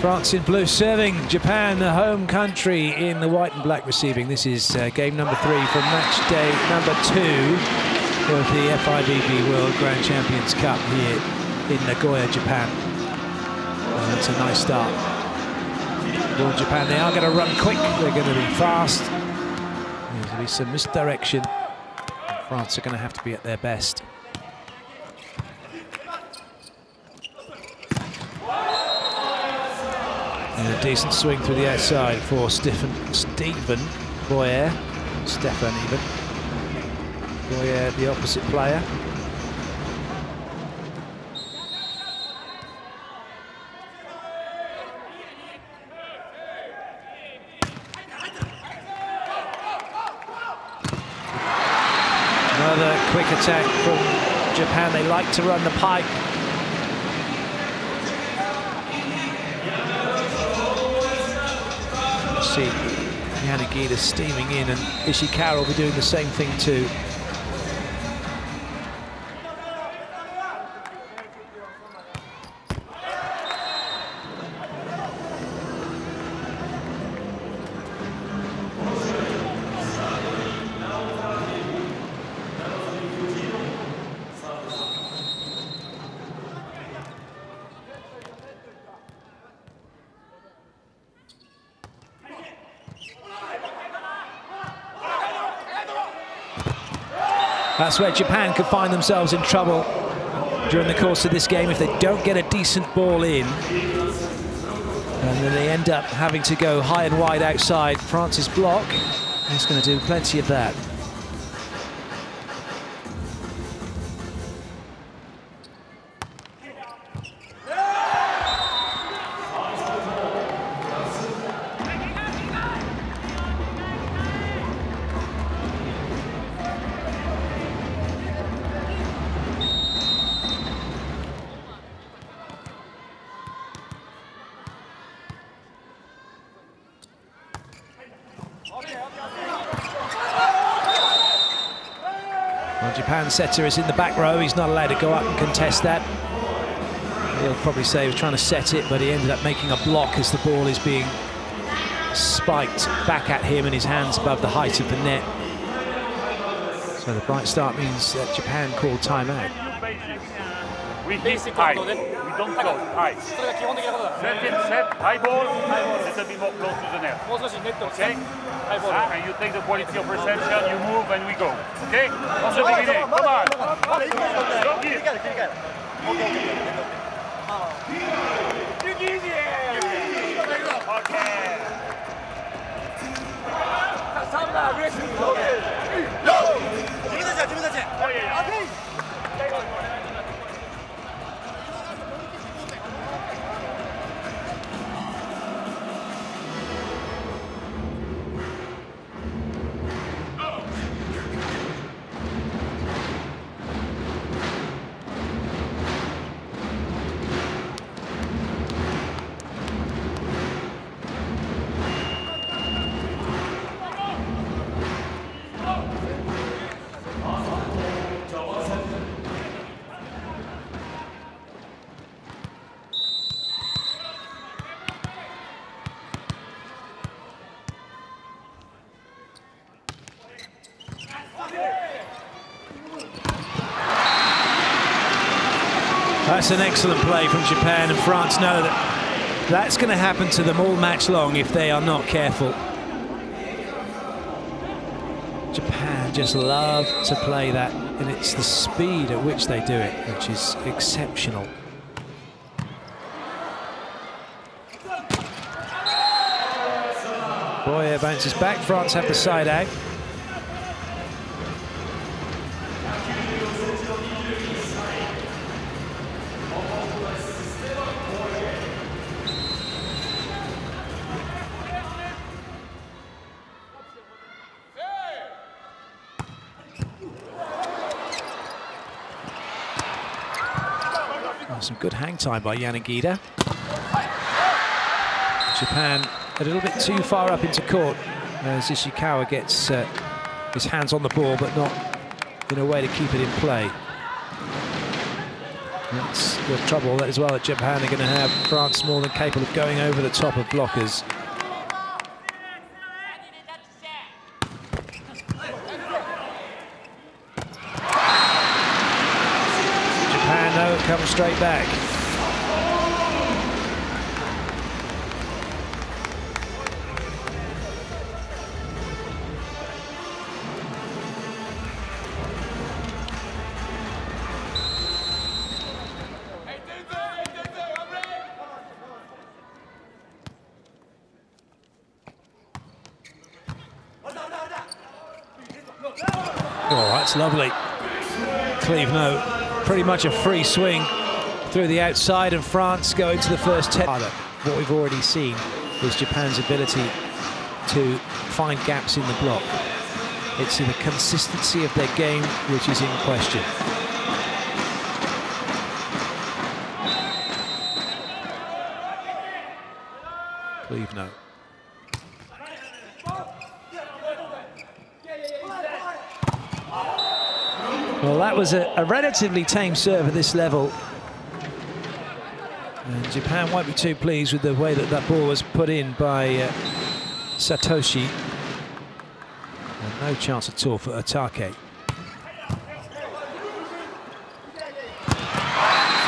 France in blue serving, Japan, the home country, in the white and black receiving. This is game number 3 for match day number 2 of the FIVB World Grand Champions Cup here in Nagoya, Japan. And that's a nice start. Well, Japan, they are going to run quick, they're going to be fast. There's going to be some misdirection. France are going to have to be at their best. And a decent swing through the outside for Stephen Boyer. Stefan even. Boyer, the opposite player. Another quick attack from Japan. They like to run the pipe. See Yanagida steaming in, and Ishikawa will be doing the same thing too. That's where Japan could find themselves in trouble during the course of this game if they don't get a decent ball in. And then they end up having to go high and wide outside. France's block is going to do plenty of that. Well, Japan's setter is in the back row. He's not allowed to go up and contest that. He'll probably say he was trying to set it, but he ended up making a block as the ball is being spiked back at him and his hands above the height of the net. So the bright start means that Japan called timeout. We hit high, we don't go high. Set, high ball, little bit more close to the net. Okay? And you take the quality of reception, you move, and we go. Okay? From the beginning, come on. Don't give. That's an excellent play from Japan, and France know that that's going to happen to them all match long if they are not careful. Japan just love to play that, and it's the speed at which they do it which is exceptional. Boyer bounces back. France have the side out. Some good hang time by Yanagida. Japan a little bit too far up into court. as Ishikawa gets his hands on the ball, but not in a way to keep it in play. That's the trouble as well that Japan are going to have. France more than capable of going over the top of blockers. Japan, though, comes straight back. Oh, that's lovely. Cleve, no, pretty much a free swing through the outside, and France go into the first 10. What we've already seen is Japan's ability to find gaps in the block. It's the consistency of their game which is in question. Cleve, no. Well, that was a relatively tame serve at this level. And Japan won't be too pleased with the way that that ball was put in by Satoshi. And no chance at all for Otake.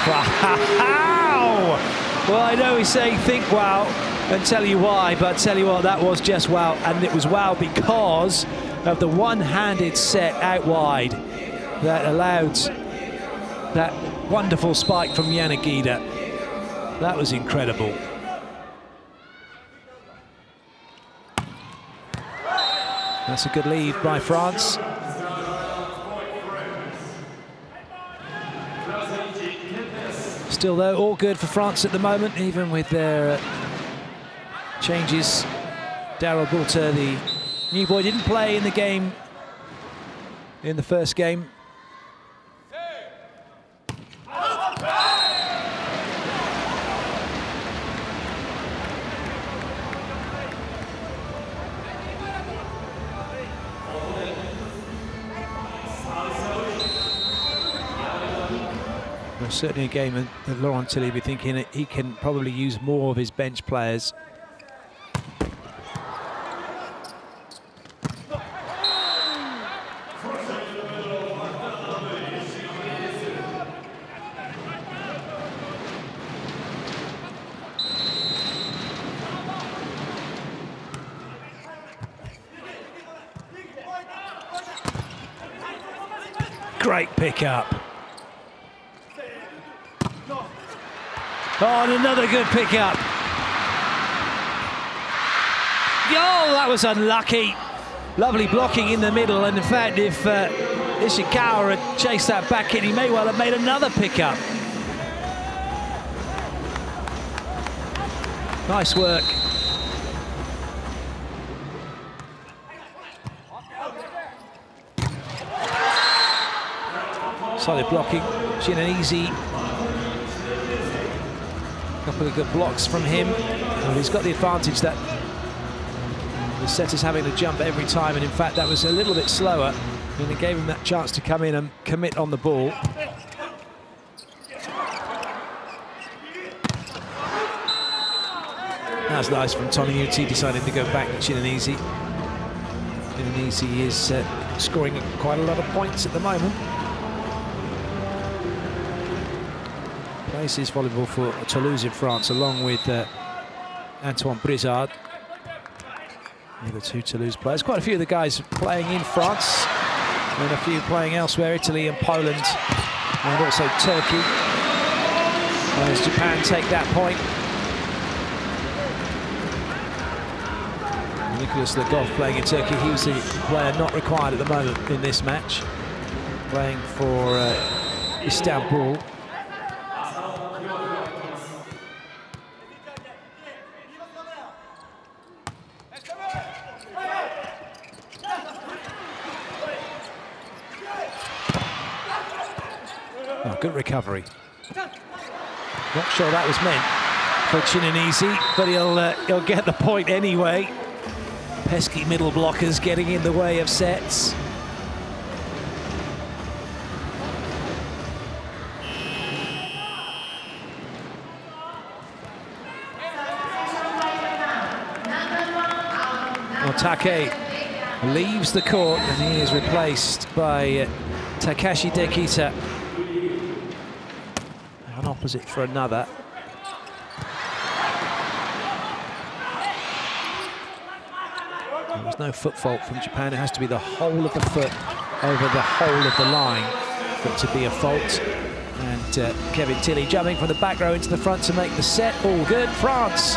Wow! Well, I know we say think wow and tell you why, but tell you what, that was just wow. And it was wow because of the one-handed set out wide that allowed that wonderful spike from Yanagida. That was incredible. That's a good lead by France. Still, though, all good for France at the moment, even with their changes. Daryl Boulter, the new boy, didn't play in the game, in the first game. Certainly a game that Laurent Tilly will be thinking that he can probably use more of his bench players. Great pickup. Oh, and another good pickup. Oh, that was unlucky. Lovely blocking in the middle, and in fact, if Ishikawa had chased that back in, he may well have made another pickup. Nice work. Solid blocking, Shinanese. Couple of good blocks from him. Well, he's got the advantage that the setter's having to jump every time, and in fact that was a little bit slower, and it gave him that chance to come in and commit on the ball. That's nice from Toniuti, deciding to go back to Shinanese. Shinanese is scoring quite a lot of points at the moment. Plays his volleyball for Toulouse in France, along with Antoine Brizard. The other two Toulouse players. Quite a few of the guys playing in France, and a few playing elsewhere, Italy and Poland, and also Turkey. As Japan take that point. Nicolas Legoff playing in Turkey. He was the player not required at the moment in this match, playing for Istanbul. Oh, good recovery. Not sure that was meant for Shinanese, but he'll get the point anyway. Pesky middle blockers getting in the way of sets. Otake leaves the court and he is replaced by Takashi Dekita. One opposite for another. There was no foot fault from Japan. It has to be the whole of the foot over the whole of the line for it to be a fault. And Kevin Tilley jumping from the back row into the front to make the set. All good. France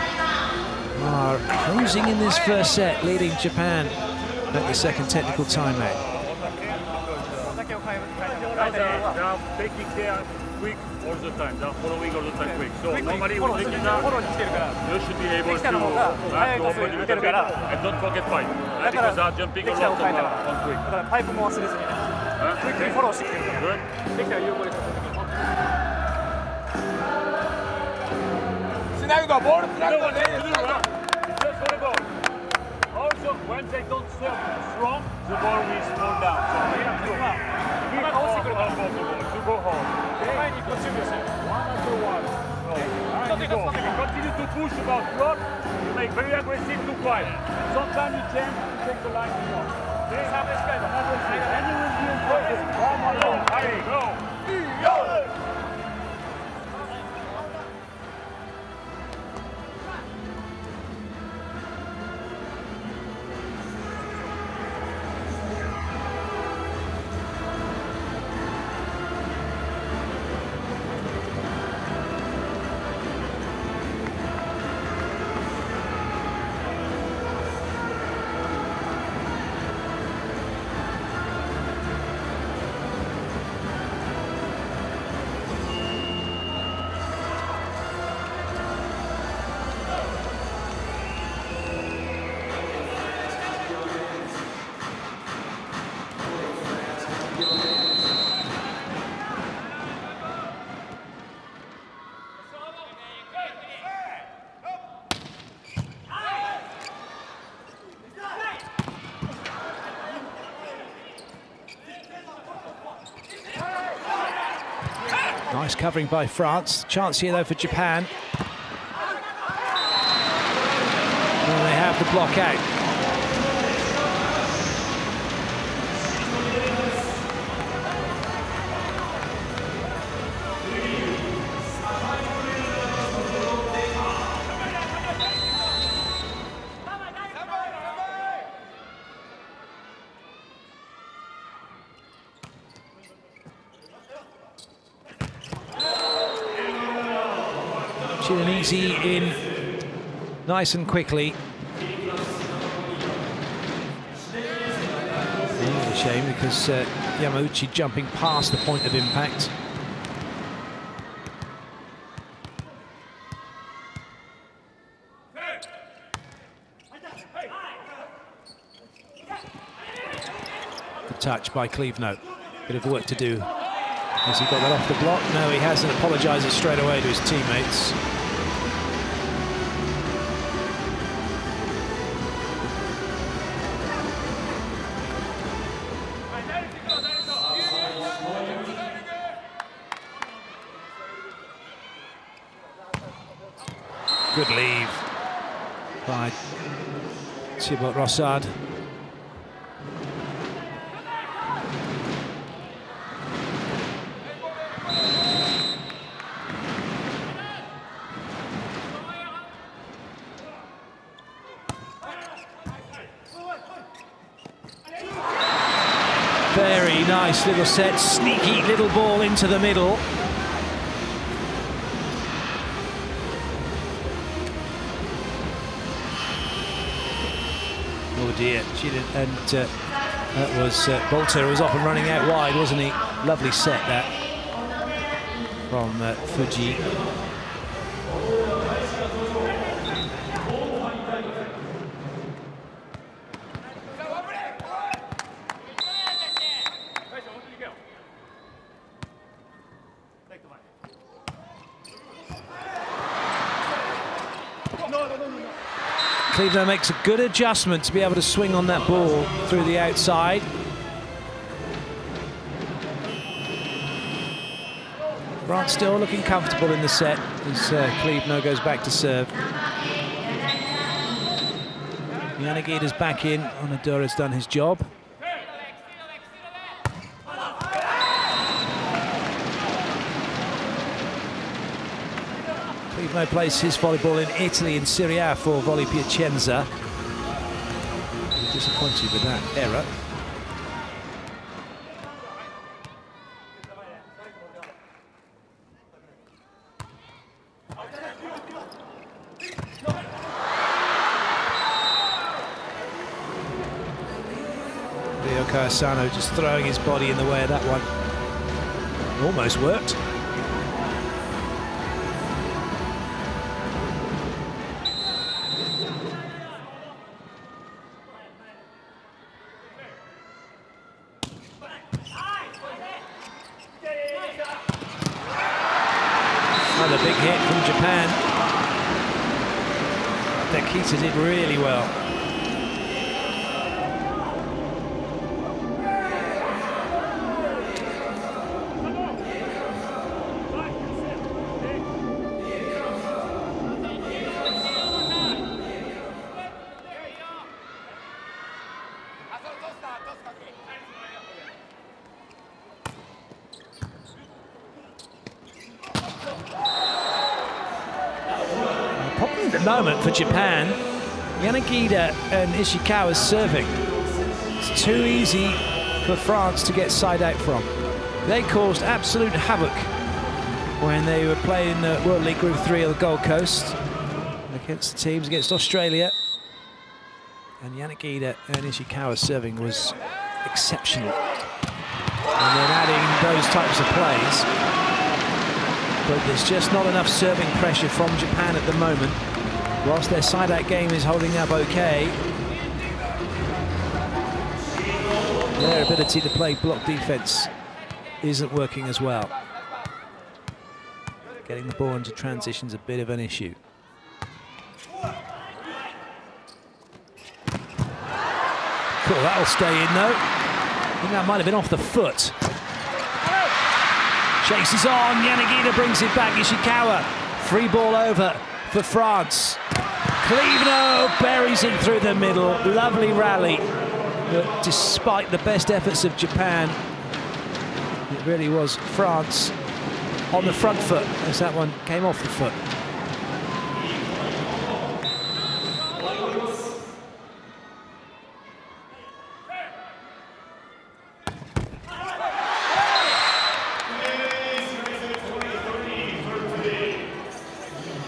are cruising in this first set, leading Japan at the second technical timeout. Taking care quick all the time. They're following all the time quick. So normally when taking that, you should be able to open a little bit and don't forget pipe. Because they're jumping a lot on quick. Also, when they don't serve strong, the ball will slow down. So we have to go home. One after one. Continue to push about block. You make very aggressive to fight. Sometimes you change to take the line beyond. And you will be important. One alone. Hey, go. Nice covering by France. Chance here though for Japan. And they have the block out. Easy in nice and quickly. It's a shame because Yamauchi jumping past the point of impact. The touch by Clevenot. Bit of work to do. Has he got that off the block? No, he hasn't. Apologises straight away to his teammates. Good leave by Thibaut Rossard. Very nice little set, sneaky little ball into the middle. Oh dear, she did, and that was Bolter was off and running out wide, wasn't he? Lovely set that from Fuji. Cleveland makes a good adjustment to be able to swing on that ball through the outside. France still looking comfortable in the set as Cleveland goes back to serve. Yannick Eder's back in. Onodura's done his job. Cleveland plays his volleyball in Italy in Serie A for Volley Piacenza. Disappointed with that error. Asano just throwing his body in the way of that one. Almost worked. Another big hit from Japan. Dekita did really well. Moment for Japan. Yannick Eder and Ishikawa's serving. It's too easy for France to get side out from. They caused absolute havoc when they were playing the World League Group 3 of the Gold Coast against the teams, against Australia. And Yannick Eder and Ishikawa's serving was exceptional. And then adding those types of plays. But there's just not enough serving pressure from Japan at the moment. Whilst their side-out game is holding up okay, their ability to play block defense isn't working as well. Getting the ball into transition's a bit of an issue. Cool, that'll stay in though. I think that might have been off the foot. Chases on, Yannick Eder brings it back, Ishikawa. Free ball over for France. Cleveland buries it through the middle. Lovely rally. But despite the best efforts of Japan, it really was France on the front foot as that one came off the foot.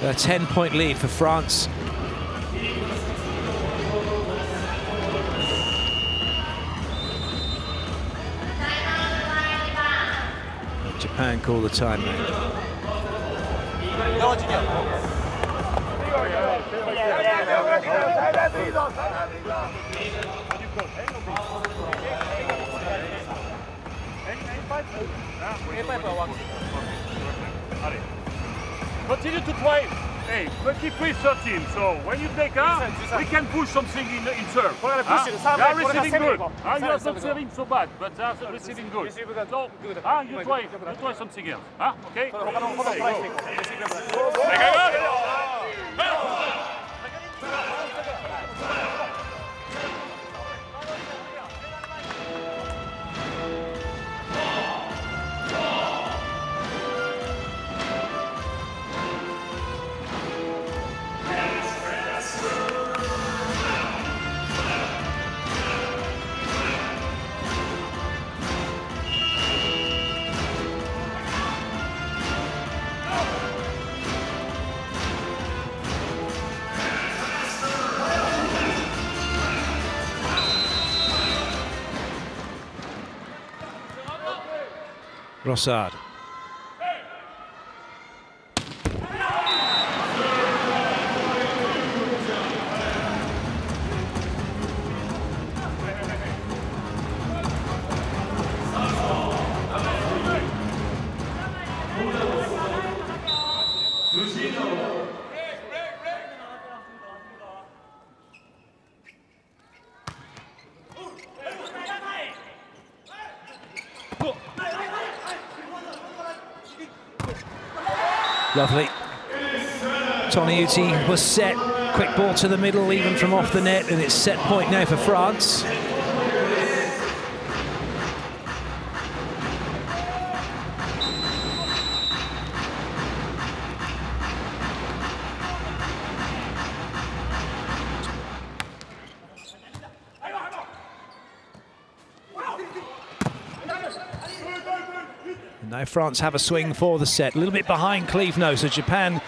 A 10-point lead for France. Japan call the timeout. Continue to try. Hey, 23-13. So when you take out, we can push something in serve. They are receiving good. You are not serving so bad, but they are receiving good. So you try something else. Okay? Rossard. Lovely. Toniuti was set. Quick ball to the middle, even from off the net, and it's set point now for France. And now France have a swing for the set. A little bit behind Clevenot, so Japan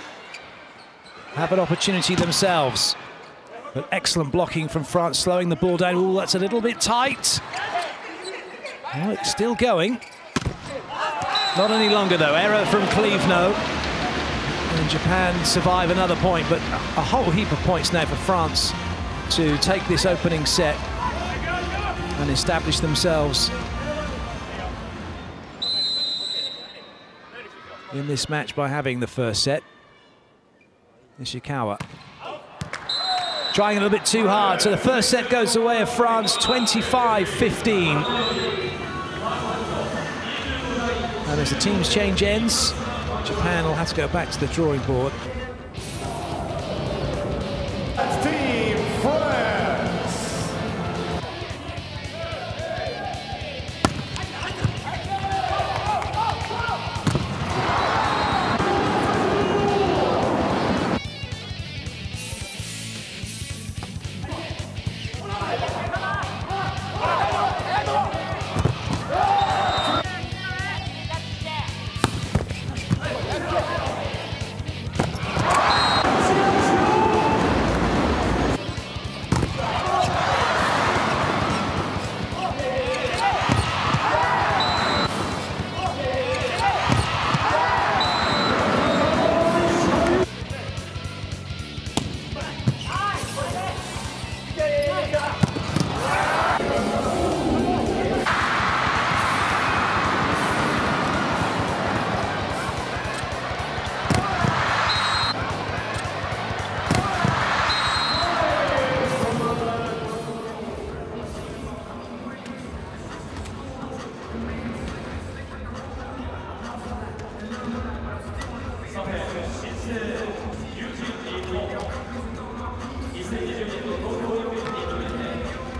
have an opportunity themselves. But excellent blocking from France, slowing the ball down. Ooh, that's a little bit tight. Oh, it's still going. Not any longer, though. Error from Clevenot. And Japan survive another point, but a whole heap of points now for France to take this opening set and establish themselves in this match by having the first set. Nishikawa trying a little bit too hard, so the first set goes the way of France, 25-15. And as the team's change ends, Japan will have to go back to the drawing board. Team France.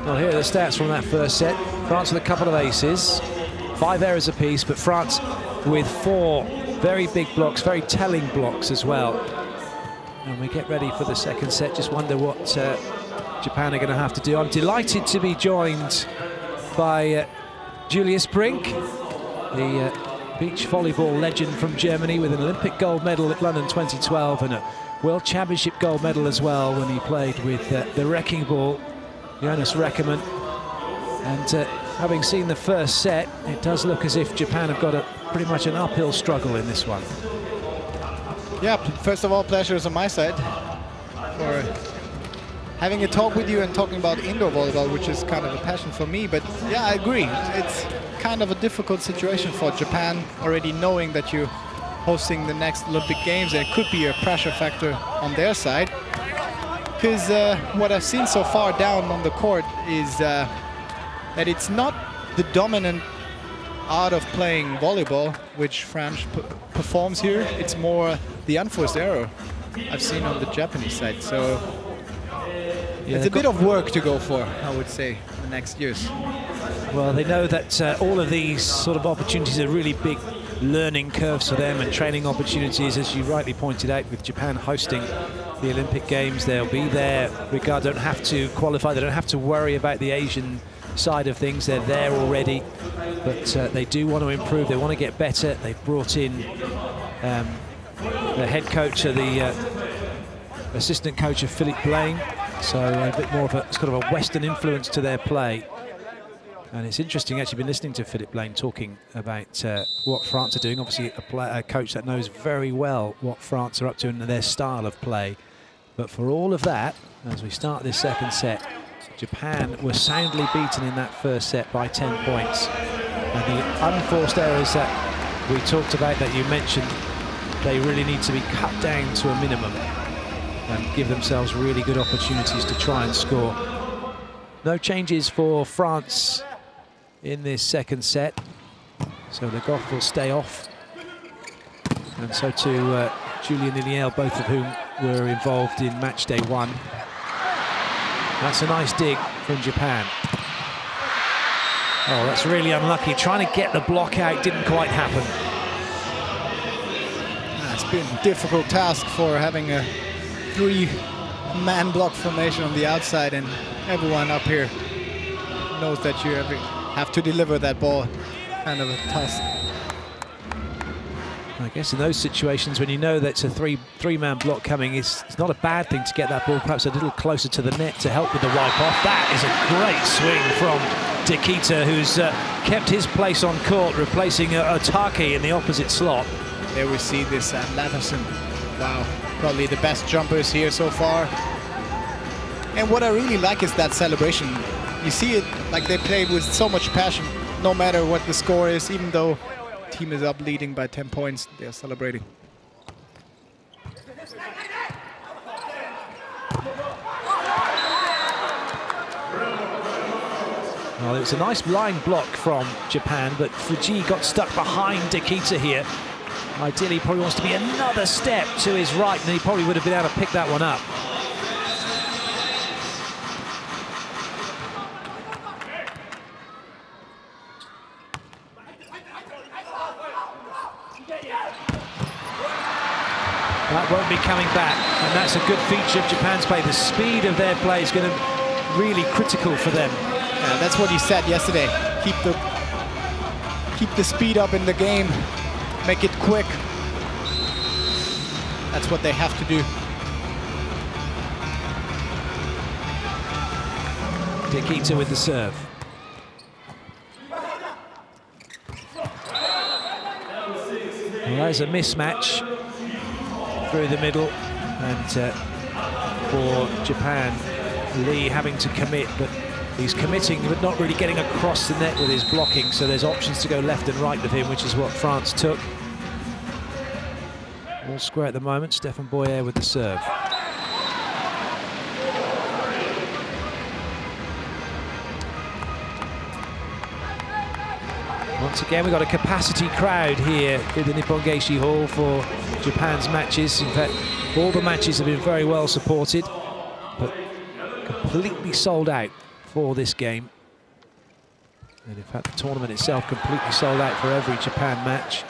Well, here are the stats from that first set. France with a couple of aces, 5 errors apiece, but France with 4 very big blocks, very telling blocks as well. And we get ready for the second set. Just wonder what Japan are going to have to do. I'm delighted to be joined by Julius Brink, the beach volleyball legend from Germany, with an Olympic gold medal at London 2012 and a World Championship gold medal as well when he played with the wrecking ball, Jonas Reckerman. And having seen the first set, it does look as if Japan have got pretty much an uphill struggle in this one. Yeah, first of all, pleasure is on my side for having a talk with you and talking about indoor volleyball, which is kind of a passion for me. But yeah, I agree. It's kind of a difficult situation for Japan, already knowing that you're hosting the next Olympic Games, and it could be a pressure factor on their side. Because what I've seen so far down on the court is that it's not the dominant art of playing volleyball which France performs here. It's more the unforced error I've seen on the Japanese side. So yeah, it's a bit of work to go for, I would say, in the next years. Well, they know that all of these sort of opportunities are really big learning curves for them and training opportunities, as you rightly pointed out, with Japan hosting the Olympic Games. They'll be there, don't have to qualify, they don't have to worry about the Asian side of things. They're there already, but they do want to improve, they want to get better. They've brought in the head coach, the assistant coach of Philippe Blaine, so a bit more of a sort of a Western influence to their play. And it's interesting, actually, been listening to Philippe Blaine talking about what France are doing. Obviously, a coach that knows very well what France are up to and their style of play. But for all of that, as we start this second set, Japan were soundly beaten in that first set by 10 points. And the unforced errors that we talked about, that you mentioned, they really need to be cut down to a minimum and give themselves really good opportunities to try and score. No changes for France in this second set, so the Goff will stay off, and so too Julian Iliel, both of whom were involved in match day 1. That's a nice dig from Japan. Oh, that's really unlucky. Trying to get the block out didn't quite happen. It's been a difficult task for having a 3-man block formation on the outside, and everyone up here knows that you have to deliver that ball. Kind of a task. I guess in those situations when you know that's a three-man block coming, it's not a bad thing to get that ball perhaps a little closer to the net to help with the wipe off. That is a great swing from Dekita, who's kept his place on court, replacing Otake in the opposite slot. There we see this Latterson. Wow, probably the best jumpers here so far. And what I really like is that celebration. You see it like they play with so much passion, no matter what the score is, even though the team is up leading by 10 points, they're celebrating. Well, it was a nice line block from Japan, but Fuji got stuck behind Dekita here. Ideally, he probably wants to be another step to his right, and he probably would have been able to pick that one up. That won't be coming back, and that's a good feature of Japan's play. The speed of their play is going to be really critical for them. Yeah, that's what he said yesterday. Keep the speed up in the game, make it quick. That's what they have to do. Dekita with the serve. Well, there's a mismatch through the middle, and for Japan, Lee having to commit, but he's committing but not really getting across the net with his blocking, so there's options to go left and right with him, which is what France took. All square at the moment. Stefan Boyer with the serve. Once again, we've got a capacity crowd here in the Nippon Geishi Hall for Japan's matches. In fact, all the matches have been very well supported, but completely sold out for this game. And in fact, the tournament itself completely sold out for every Japan match.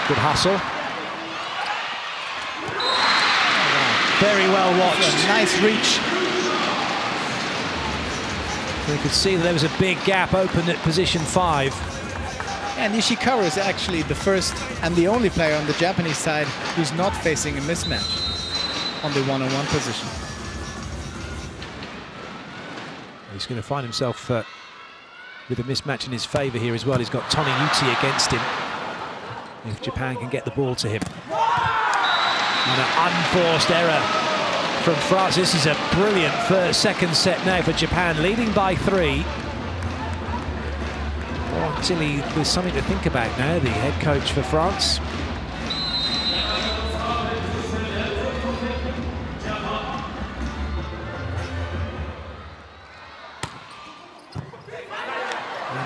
Good hustle. Very well watched. Nice reach. You could see that there was a big gap open at position 5. And Nishikawa is actually the first and the only player on the Japanese side who's not facing a mismatch on the one-on-one position. He's going to find himself with a mismatch in his favor here as well. He's got Tony Uti against him. If Japan can get the ball to him. And an unforced error from France. This is a brilliant second set now for Japan, leading by 3. Oh, Tilly, there's something to think about now, the head coach for France.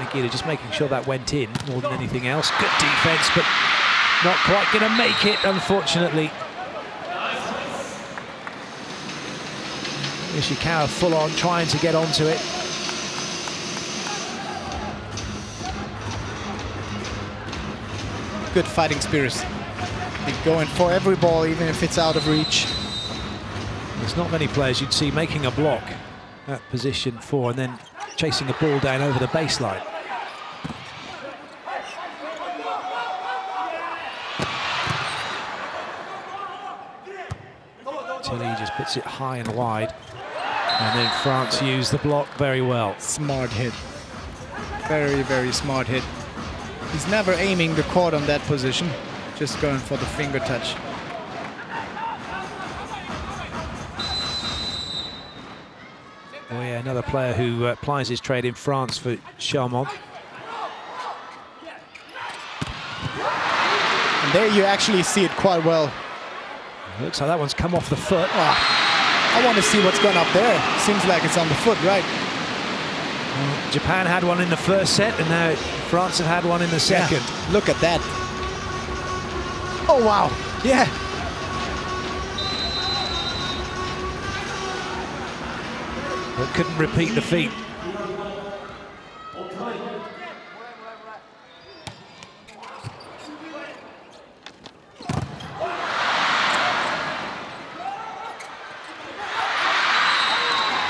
Nagita just making sure that went in more than anything else. Good defense, but not quite going to make it, unfortunately. Nishikawa full on, trying to get onto it. Good fighting spirit. They're going for every ball, even if it's out of reach. There's not many players you'd see making a block at position 4 and then chasing a ball down over the baseline. Tilly just puts it high and wide, and then France use the block very well. Smart hit. Very, very smart hit. He's never aiming the court on that position, just going for the finger touch. Oh yeah, another player who plies his trade in France for Charmont. And there you actually see it quite well. Looks like that one's come off the foot. Oh, I want to see what's gone up there. Seems like it's on the foot, right? Japan had one in the first set, and now France have had one in the second. Yeah, look at that. Oh, wow. Yeah. But couldn't repeat the feat.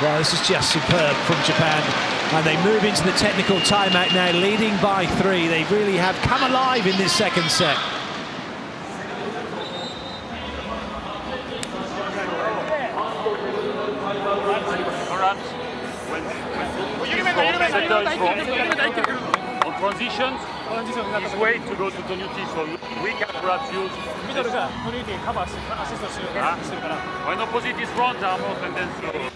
Well, this is just superb from Japan. And they move into the technical timeout now, leading by 3. They really have come alive in this second set. On transitions, his way to go to Tonuti, so we can perhaps use when opposite is front, there are more tendency.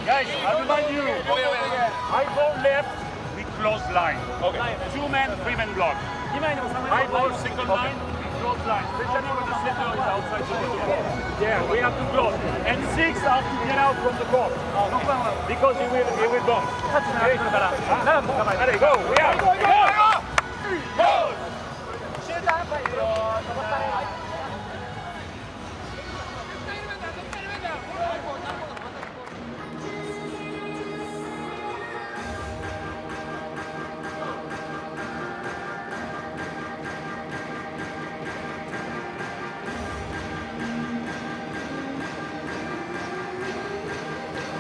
Guys, I remind you, high ball left, we close line. Okay. 2 men, 3 men block. High ball, single line, close line. Especially when the center is outside the ball. Yeah, we have to close. And 6 have to get out from the court. Because he will bounce. Okay? Allez, go, we are. Go!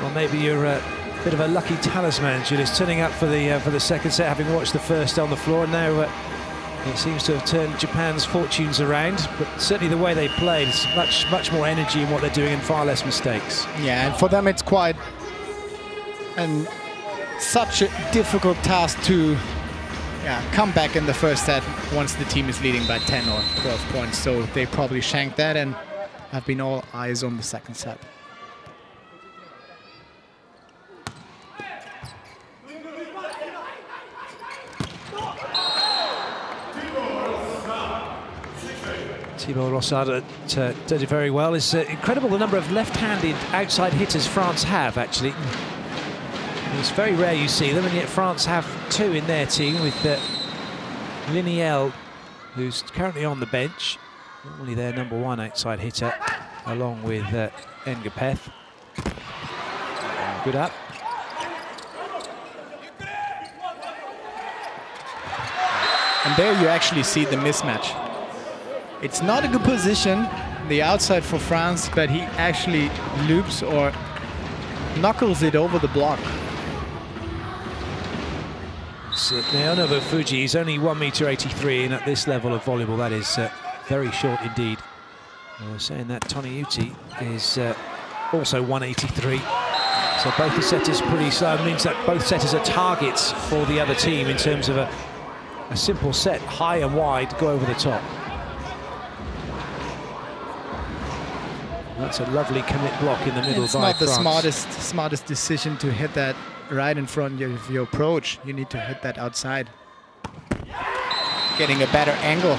Well, maybe you're a bit of a lucky talisman, Julius, turning up for the second set, having watched the first on the floor. Now it seems to have turned Japan's fortunes around, but certainly the way they played, it's much more energy in what they're doing and far less mistakes. Yeah, and for them it's quite such a difficult task to come back in the first set once the team is leading by 10 or 12 points. So they probably shanked that and have been all eyes on the second set. Thibaut Rossard did it very well. It's incredible the number of left-handed outside hitters France have, actually. It's very rare you see them, and yet France have 2 in their team with Liniel, who's currently on the bench, normally their #1 outside hitter, along with Ngapeth. Good up. And there you actually see the mismatch. It's not a good position, the outside for France, but he actually loops or knuckles it over the block. Naonobu Fuji is only 1.83 m, and at this level of volleyball, that is very short indeed. Saying that Toniyuti is also 1.83. So both the setters pretty slow. It means that both setters are targets for the other team in terms of a simple set, high and wide, go over the top. That's a lovely commit block in the middle by France. It's not the smartest decision to hit that right in front of your approach. You need to hit that outside. Getting a better angle.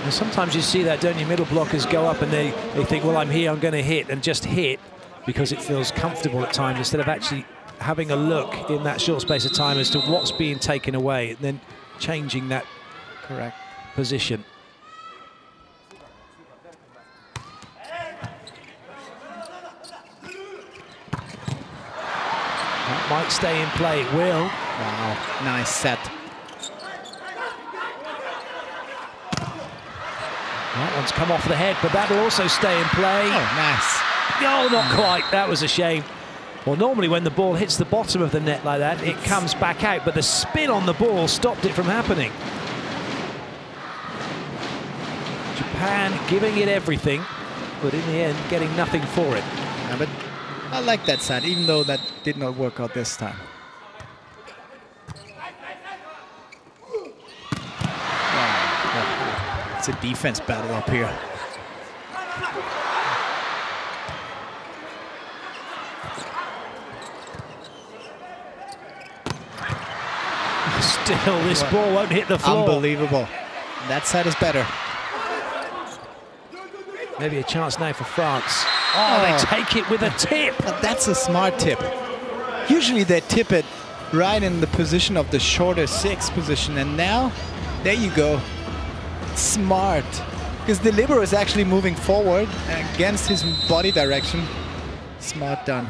And sometimes you see that, don't you? Middle blockers go up and they think, well, I'm here, I'm going to hit, and just hit because it feels comfortable at times, instead of actually having a look in that short space of time as to what's being taken away and then changing that correct position. That might stay in play, it will. Wow, nice set. That one's come off the head, but that'll also stay in play. Oh, nice. Oh, not quite. That was a shame. Well, normally when the ball hits the bottom of the net like that, it comes back out, but the spin on the ball stopped it from happening. Japan giving it everything, but in the end, getting nothing for it. Yeah, but I like that side, even though that did not work out this time. Wow. It's a defense battle up here. Still, this ball won't hit the floor. Unbelievable. That side is better. Maybe a chance now for France. Oh, they take it with a tip. But that's a smart tip. usually they tip it right in the position of the shorter 6 position, and now, there you go. Smart. Because the libero is actually moving forward against his body direction. Smart done.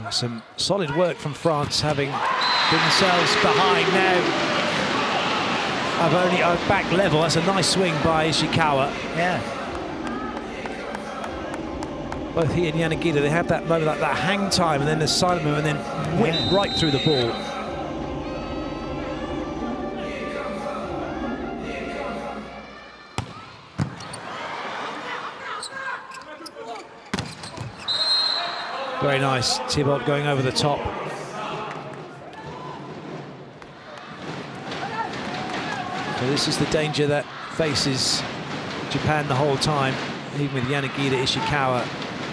Some solid work from France, having put themselves behind now. I've only back level. That's a nice swing by Ishikawa. Yeah. Both he and Yanagida, they had that moment, like that hang time, and then the silent move, and then whip right through the ball. Very nice, Thibault going over the top. So this is the danger that faces Japan the whole time, even with Yanagida, Ishikawa,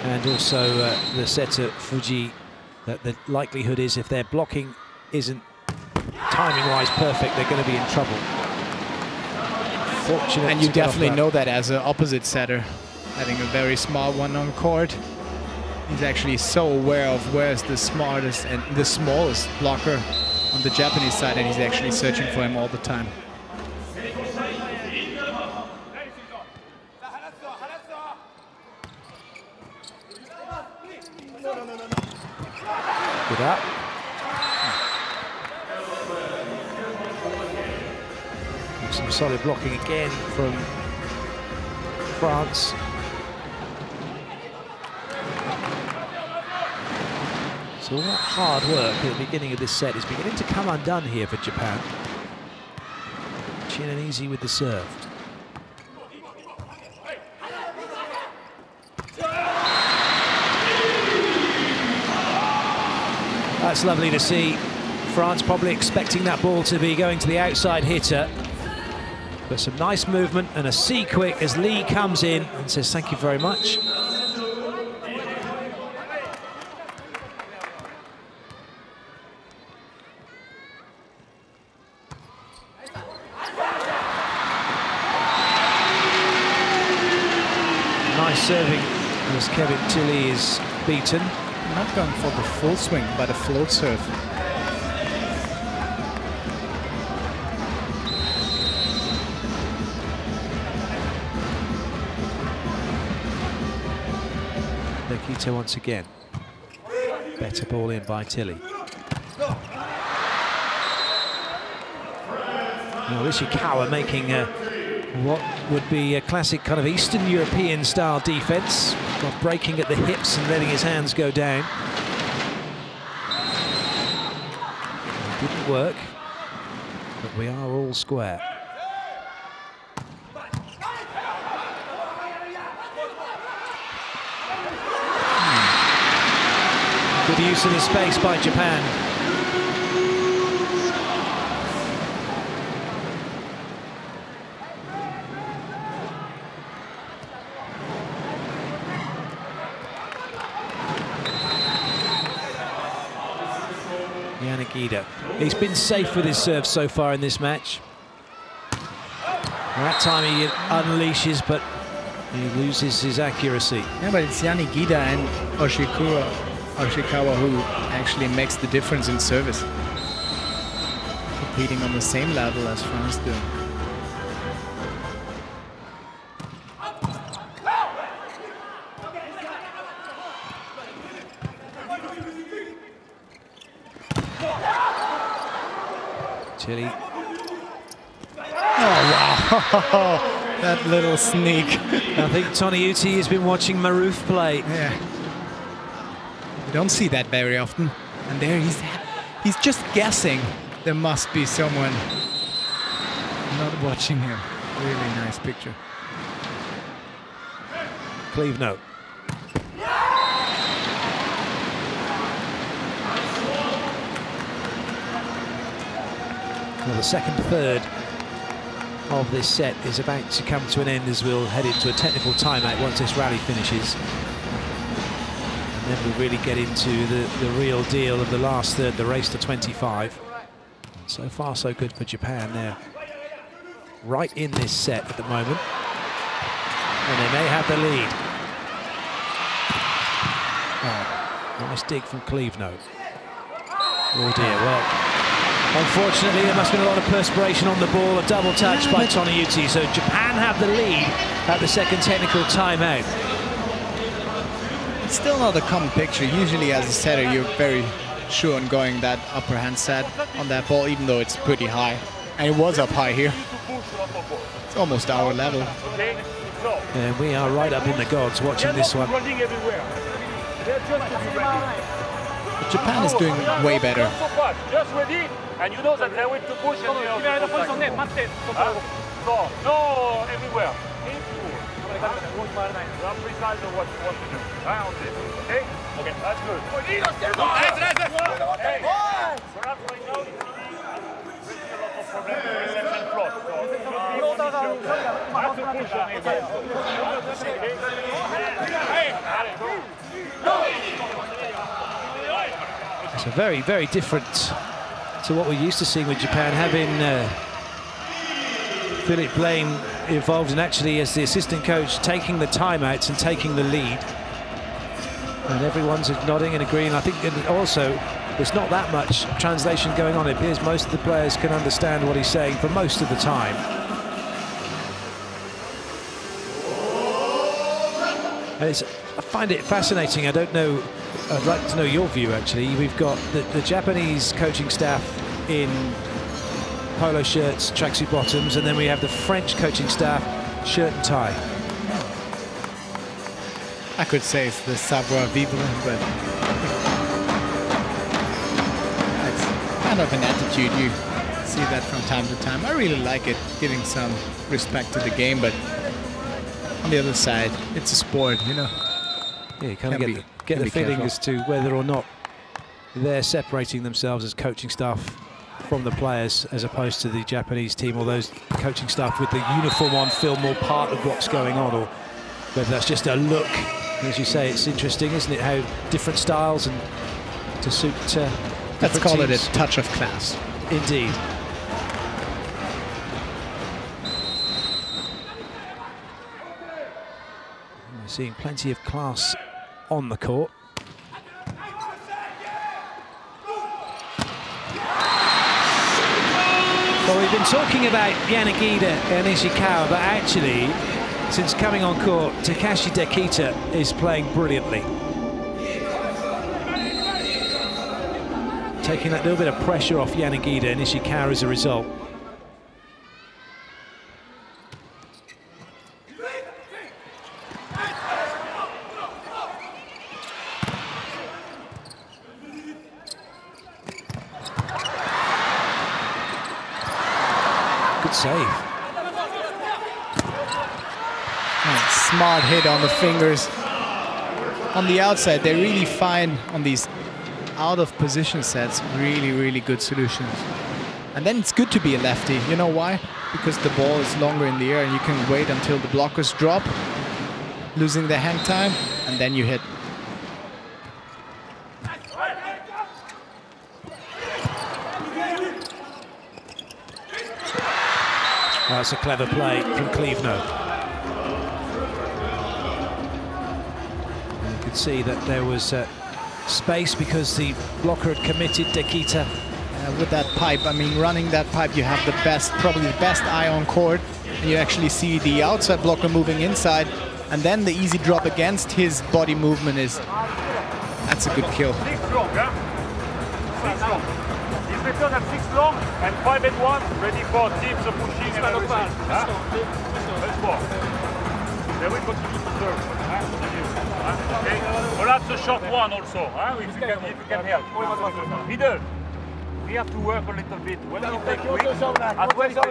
and also the setter Fuji, that the likelihood is if their blocking isn't timing-wise perfect, they're going to be in trouble. Fortunate, and you definitely know that as an opposite setter, having a very smart one on court. He's actually so aware of where's the smartest and the smallest blocker on the Japanese side, and he's actually searching for him all the time. Good up. Some solid blocking again from France. So all that hard work at the beginning of this set is beginning to come undone here for Japan. Chin and easy with the serve. That's lovely to see. France probably expecting that ball to be going to the outside hitter. But some nice movement and a C quick as Lee comes in and says thank you very much. Nice serving as Kevin Tilly is beaten. Not going for the full swing, but a float serve. Nikita once again. Better ball in by Tilly. Now Ishikawa making what would be a classic kind of Eastern European style defense, breaking at the hips and letting his hands go down. It didn't work, but we are all square. Good use of the space by Japan. Yanagida. He's been safe with his serve so far in this match. That time he unleashes, but he loses his accuracy. Yeah, but it's Yanagida and Ishikawa who actually makes the difference in service. Competing on the same level as France do. Tilly. Oh, wow. That little sneak. I think Toniuti has been watching Maruf play. Yeah. You don't see that very often. And there he's just guessing. There must be someone not watching him. Really nice picture. Cleve note. Well, the second third of this set is about to come to an end as we'll head into a technical timeout once this rally finishes. And then we'll really get into the real deal of the last third, the race to 25. So far, so good for Japan. They're right in this set at the moment. And they may have the lead. Oh. Nice dig from Cleveland. Oh dear, well, unfortunately there must have been a lot of perspiration on the ball, a double touch by Toniyuti, so Japan have the lead at the second technical timeout. It's still not a common picture. Usually as a setter you're very sure on going that upper hand set on that ball, even though it's pretty high. And it was up high here. It's almost our level. And we are right up in the gods watching this one. Japan is doing way better. Just ready, and you know that they will to push and no, everywhere. You are precise on what you want to do. Okay? Okay, that's good. Perhaps right now you see a lot of problems with reception float. So have to push on it. It's a very, very different to what we're used to seeing with Japan, having Philip Blaine involved and actually as the assistant coach taking the timeouts and taking the lead. And everyone's nodding and agreeing. I think also there's not that much translation going on. It appears most of the players can understand what he's saying for most of the time. And I find it fascinating. I don't know, I'd like to know your view actually. We've got the Japanese coaching staff in polo shirts, tracksuit bottoms, and then we have the French coaching staff, shirt and tie. I could say it's the savoir-vivre, but it's kind of an attitude. You see that from time to time. I really like it, giving some respect to the game, but on the other side, it's a sport, you know. Yeah, you kind of get the feeling as to whether or not they're separating themselves as coaching staff from the players as opposed to the Japanese team, or those coaching staff with the uniform on feel more part of what's going on, or whether that's just a look. As you say, it's interesting, isn't it, how different styles and to suit let's call teams. it a touch of class. Indeed. We're seeing plenty of class on the court. Well, we've been talking about Yanagida and Ishikawa, but actually, since coming on court, Takashi Dekita is playing brilliantly. Taking that little bit of pressure off Yanagida and Ishikawa as a result. Good save. Smart hit on the fingers. On the outside, they really find on these out of position sets really, really good solutions. And then it's good to be a lefty. You know why? Because the ball is longer in the air and you can wait until the blockers drop, losing the hang time, and then you hit. That's a clever play from Cleveland. You could see that there was space because the blocker had committed Dekita. With that pipe, I mean, running that pipe, you have the best, probably the best eye on court. And you actually see the outside blocker moving inside, and then the easy drop against his body movement is, that's a good kill. 6 long, huh? 6 long. He's better than 6 long and 5 and 1, ready for teams pushing and everything. Huh? Let's go. They will continue to serve. Okay. Perhaps a short one also, if you can help. Middle. We have to work a little bit. When you take quick, as well as the jump,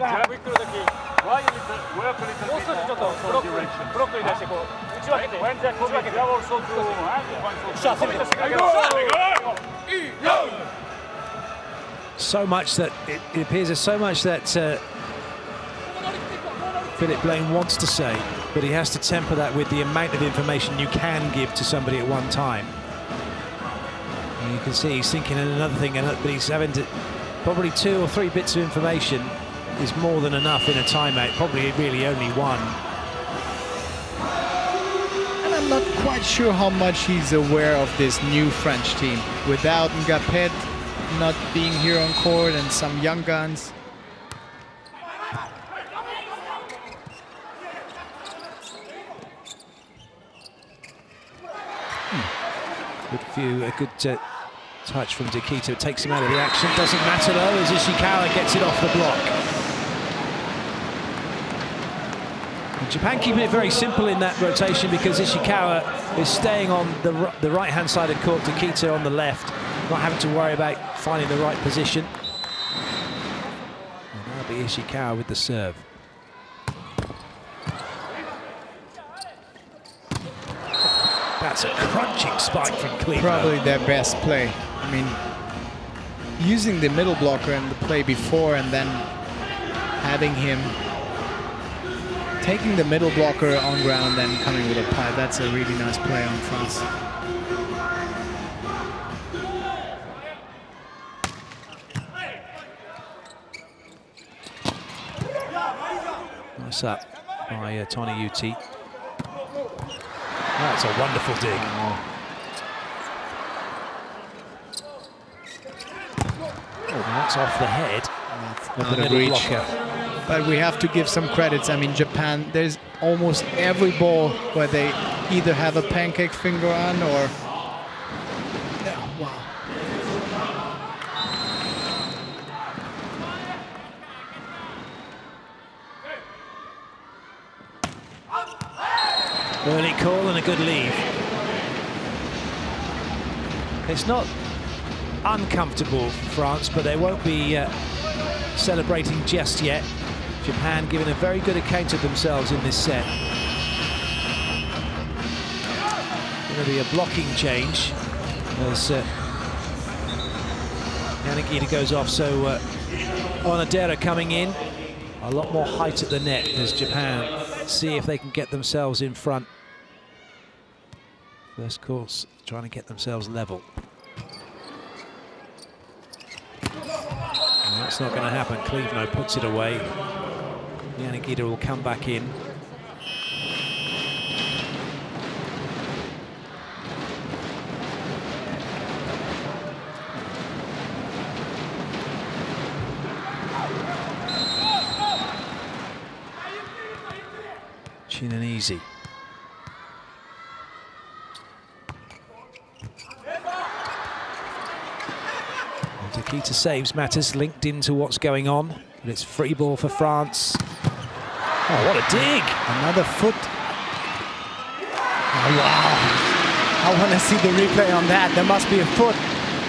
why you need to work a little bit on direction. When they're coming, they have also to So much that it appears there's so much that Philip Blaine wants to say, but he has to temper that with the amount of information you can give to somebody at one time. And you can see he's thinking of another thing, but he's having to, probably 2 or 3 bits of information is more than enough in a timeout, probably really only one. And I'm not quite sure how much he's aware of this new French team. Without Ngapet not being here on court and some young guns. A good touch from Nikita. It takes him out of the action. Doesn't matter though, as Ishikawa gets it off the block. And Japan keeping it very simple in that rotation because Ishikawa is staying on the right-hand side of court, Nikita on the left, not having to worry about finding the right position. And that'll be Ishikawa with the serve. That's a crunching spike from Cleveland. Probably their best play. I mean, using the middle blocker in the play before and then having him taking the middle blocker on ground and coming with a pipe. That's a really nice play on France. Nice up by Tony Uti. That's a wonderful dig. Oh, that's off the head of the middle blocker. But we have to give some credits. I mean, Japan, there's almost every ball where they either have a pancake finger on or... Oh, wow. Early call and a good leave. It's not uncomfortable for France, but they won't be celebrating just yet. Japan giving a very good account of themselves in this set. Going to be a blocking change as Yanagita goes off, so Onodera coming in. A lot more height at the net as Japan see if they can get themselves in front. First course, trying to get themselves level. And that's not going to happen. Cleveland puts it away. Yanagita will come back in. Chin and easy. Nikita saves matters, linked into what's going on, but it's free ball for France. Oh, what a dig! Another foot. Oh, wow. I want to see the replay on that. There must be a foot.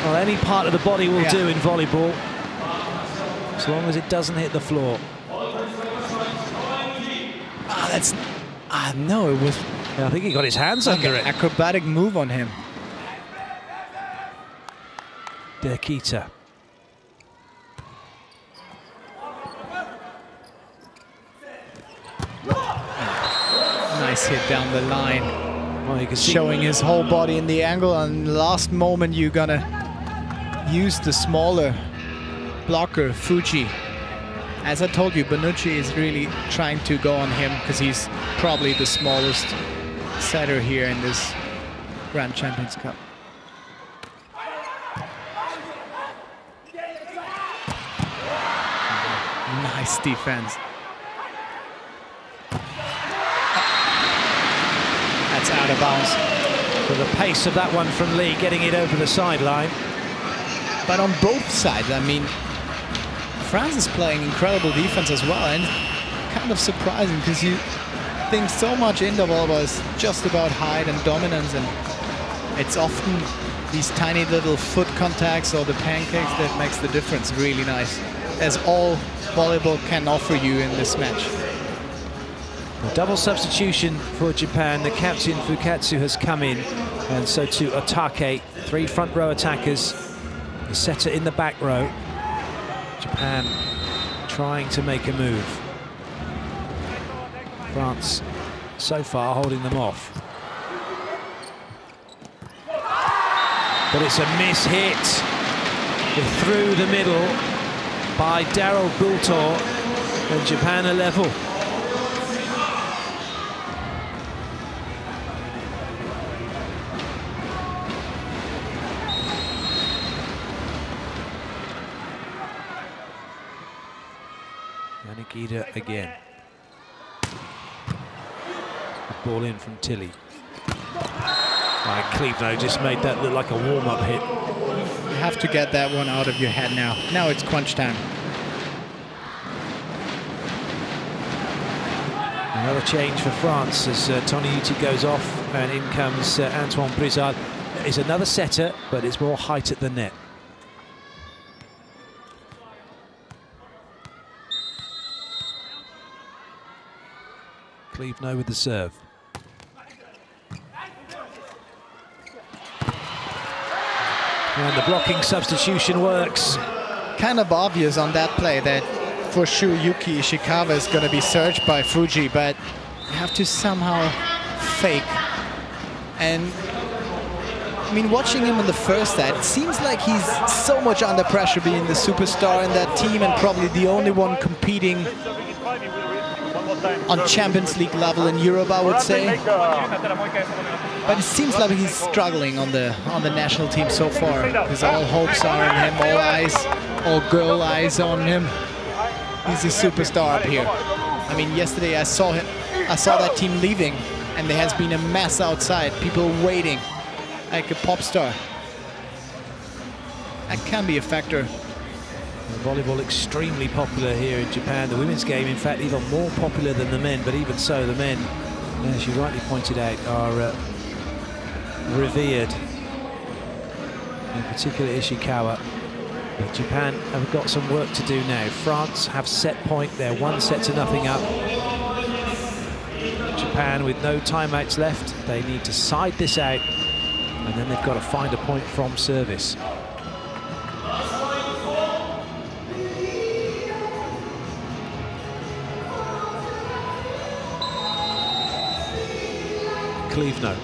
Well, any part of the body will do in volleyball, as long as it doesn't hit the floor. Ah, that's... no, it was... Yeah, I think he got his hands under it. Acrobatic move on him. Nikita. Nice hit down the line. Well, you can see showing his whole body in the angle, and last moment you're gonna use the smaller blocker, Fuji. As I told you, Bonucci is really trying to go on him because he's probably the smallest setter here in this Grand Champions Cup. Nice defense. That's out of bounds. For the pace of that one from Lee, getting it over the sideline. But on both sides, I mean, France is playing incredible defense as well, and kind of surprising because you think so much indoor volleyball is just about height and dominance, and it's often these tiny little foot contacts or the pancakes that makes the difference. Really nice, as all volleyball can offer you in this match. A double substitution for Japan. The captain Fukatsu has come in, and so too Otake. 3 front row attackers. The setter in the back row. Japan trying to make a move. France so far holding them off. But it's a miss hit through the middle by Daryl Bultor, and Japan are level. Ikeda again. Ball in from Tilly. Cleveland just made that look like a warm-up hit. You have to get that one out of your head now. Now it's crunch time. Another change for France as Tony Uti goes off, and in comes Antoine Brizard. It's another setter, but it's more height at the net. Cleveland with the serve. And the blocking substitution works. Kind of obvious on that play that for sure Yuki Ishikawa is going to be searched by Fuji, but you have to somehow fake. And I mean, watching him in the first set, it seems like he's so much under pressure being the superstar in that team and probably the only one competing on Champions League level in Europe, I would say. But it seems like he's struggling on the national team so far, because all hopes are on him, all eyes, all girl eyes on him. He's a superstar up here. I mean, yesterday I saw that team leaving, and there has been a mess outside, people waiting like a pop star. That can be a factor. Volleyball extremely popular here in Japan. The women's game, in fact, even more popular than the men, but even so, the men, as you rightly pointed out, are revered. In particular, Ishikawa. But Japan have got some work to do now. France have set point. They're 1-0 up. Japan with no timeouts left. They need to side this out, and then they've got to find a point from service. Cleveland.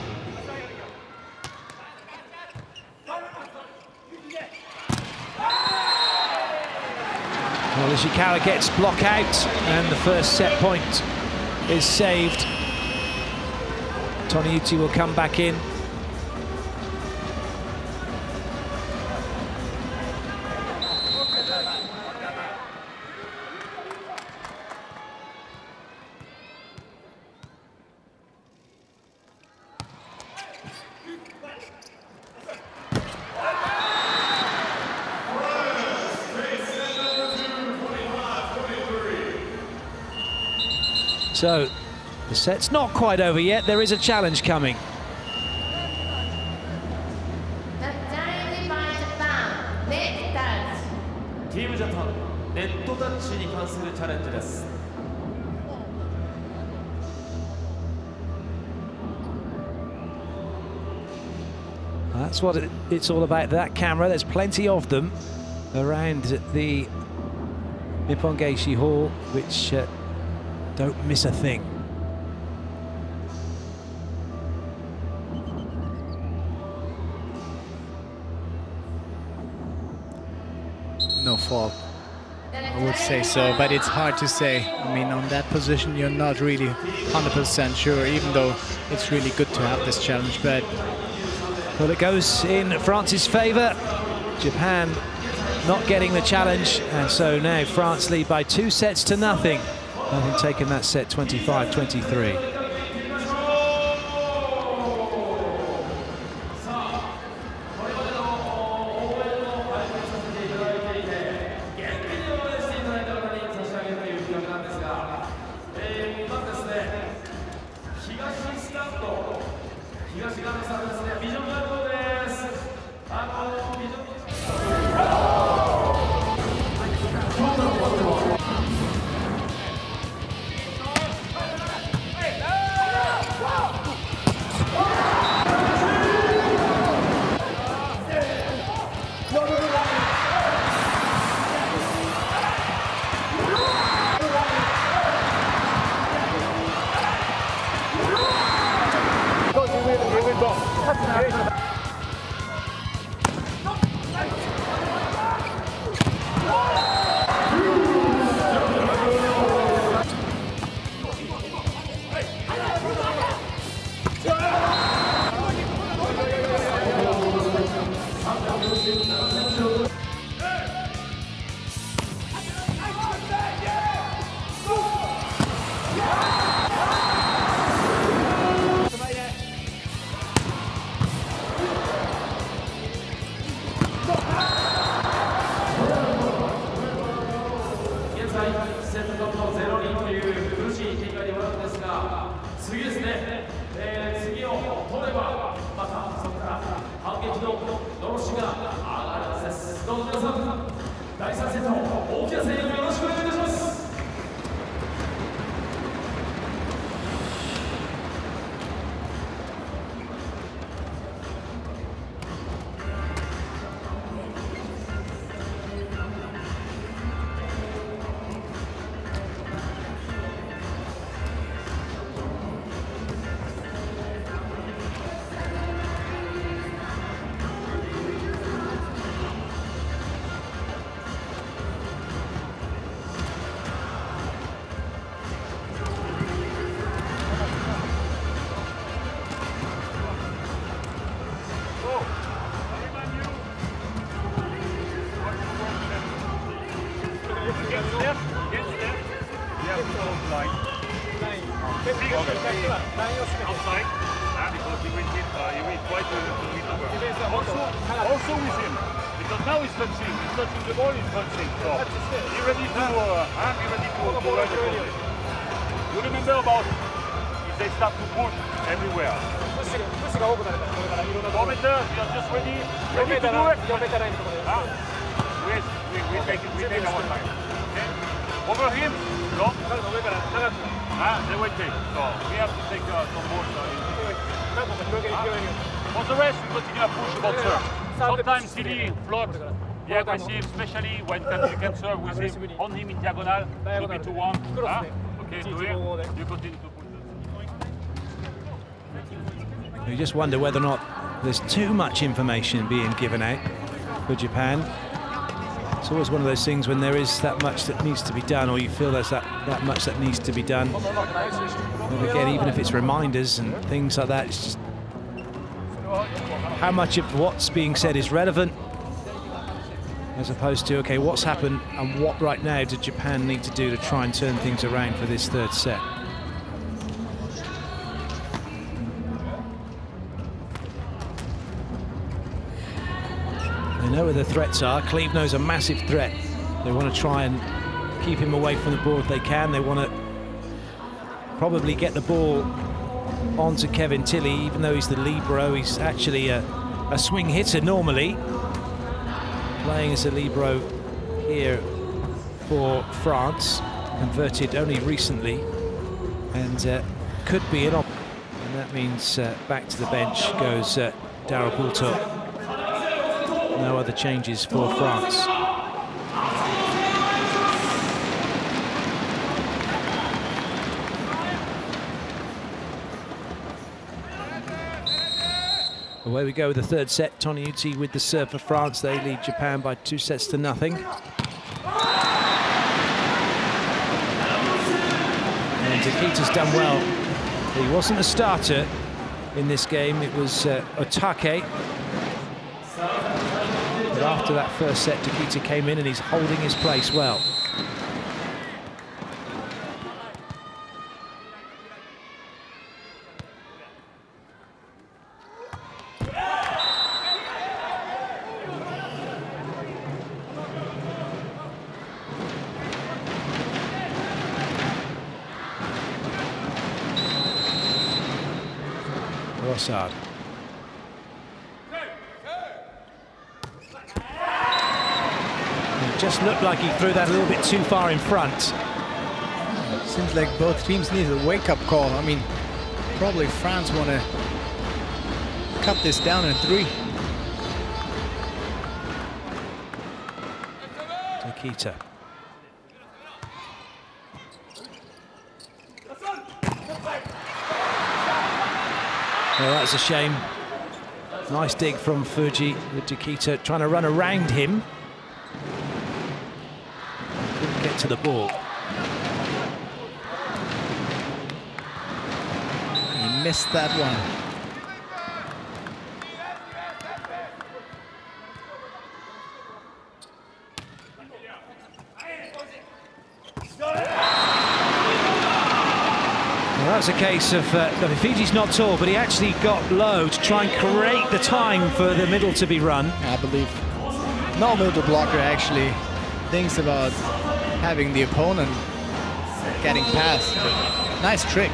Well, Ishikawa gets block out, and the first set point is saved. Tony Uti will come back in. So, the set's not quite over yet. There is a challenge coming. Team Japan, net touch に関するチャレンジです。 That's what it's all about, that camera. There's plenty of them around the Nippon Geishi Hall, which don't miss a thing. No fault, I would say so, but it's hard to say. I mean, on that position, you're not really 100% sure, even though it's really good to have this challenge. But well, it goes in France's favour. Japan not getting the challenge, and so now France lead by 2-0, having taken that set 25-23. 次ですね、次を取ればまたそこから反撃ののろしが上がるはずです。どうぞ皆さん第3セット大きな声援をよろしくお願いいたします。Also with him, because now he's touching the ball, he's touching. So be ready to run the ball. You remember about if they start to push everywhere. 4 meters, you're just ready to do it. We take our time. Okay? Over him, no? They will take. So we have to take some balls. For the rest, we continue to push about serve. Sometimes silly, float, be aggressive, especially when you can serve with him, on him in diagonal, 2v2-1. Okay, do it. You continue to push it. You just wonder whether or not there's too much information being given out for Japan. It's always one of those things when there is that much that needs to be done, or you feel there's that much that needs to be done. And again, even if it's reminders and things like that, it's just how much of what's being said is relevant, as opposed to, okay, what's happened and what right now do Japan need to do to try and turn things around for this third set. They know where the threats are. Cleve knows a massive threat. They want to try and keep him away from the ball if they can. They want to probably get the ball onto Kevin Tilley, even though he's the libero. He's actually a swing hitter normally, playing as a libero here for France, converted only recently, and could be an option. And that means back to the bench goes Daryl Poulter. No other changes for France. Away we go with the third set. Toniutti with the serve for France. They lead Japan by 2-0. And Takita's done well. He wasn't a starter in this game. It was Otake. But after that first set, Takita came in and he's holding his place well. Rossard. It just looked like he threw that a little bit too far in front. Seems like both teams need a wake-up call. I mean, probably France want to cut this down in 3. Takita. Well, that's a shame. Nice dig from Fuji with Takita trying to run around him. Couldn't get to the ball. He missed that one. Well, that's a case of, Fiji's not tall, but he actually got low to try and create the time for the middle to be run. I believe no middle blocker actually thinks about having the opponent getting past. Nice trick.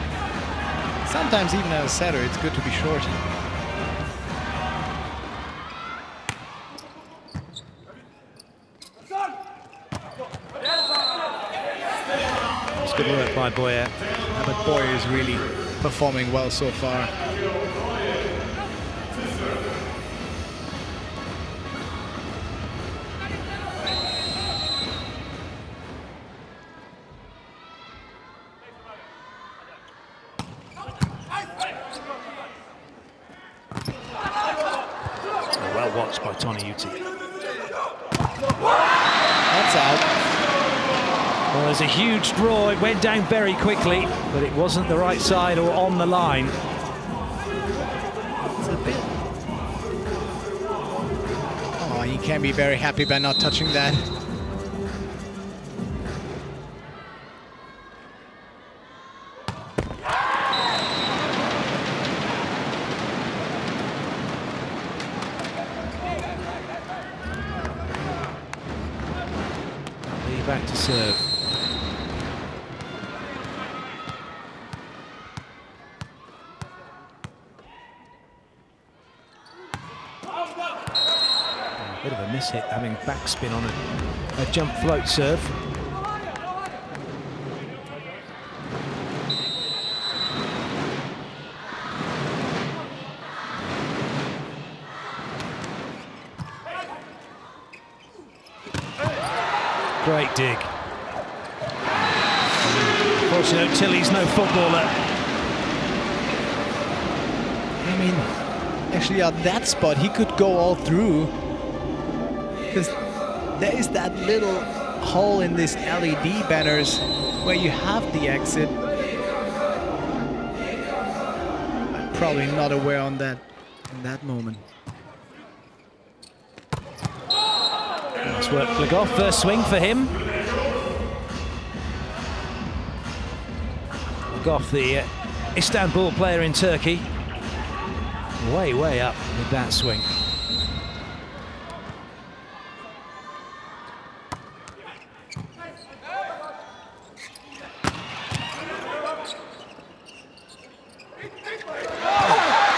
Sometimes even as a setter, it's good to be short. It's good work by Boyer. Yeah, but Boyer is really performing well so far. Well watched by Toniyuti. That's out. Well, there's a huge draw. It went down very quickly, but it wasn't the right side or on the line. It's a bit. Oh, he can be very happy by not touching that. Back to serve. A bit of a miss hit, having backspin on a jump float serve. Great dig. Unfortunately, Tilly's no footballer. I mean, actually at that spot, he could go all through. Because there is that little hole in these LED banners where you have the exit. I'm probably not aware on that in that moment. Nice work, Legov. First swing for him. Legov, the Istanbul player in Turkey. Way, way up with that swing.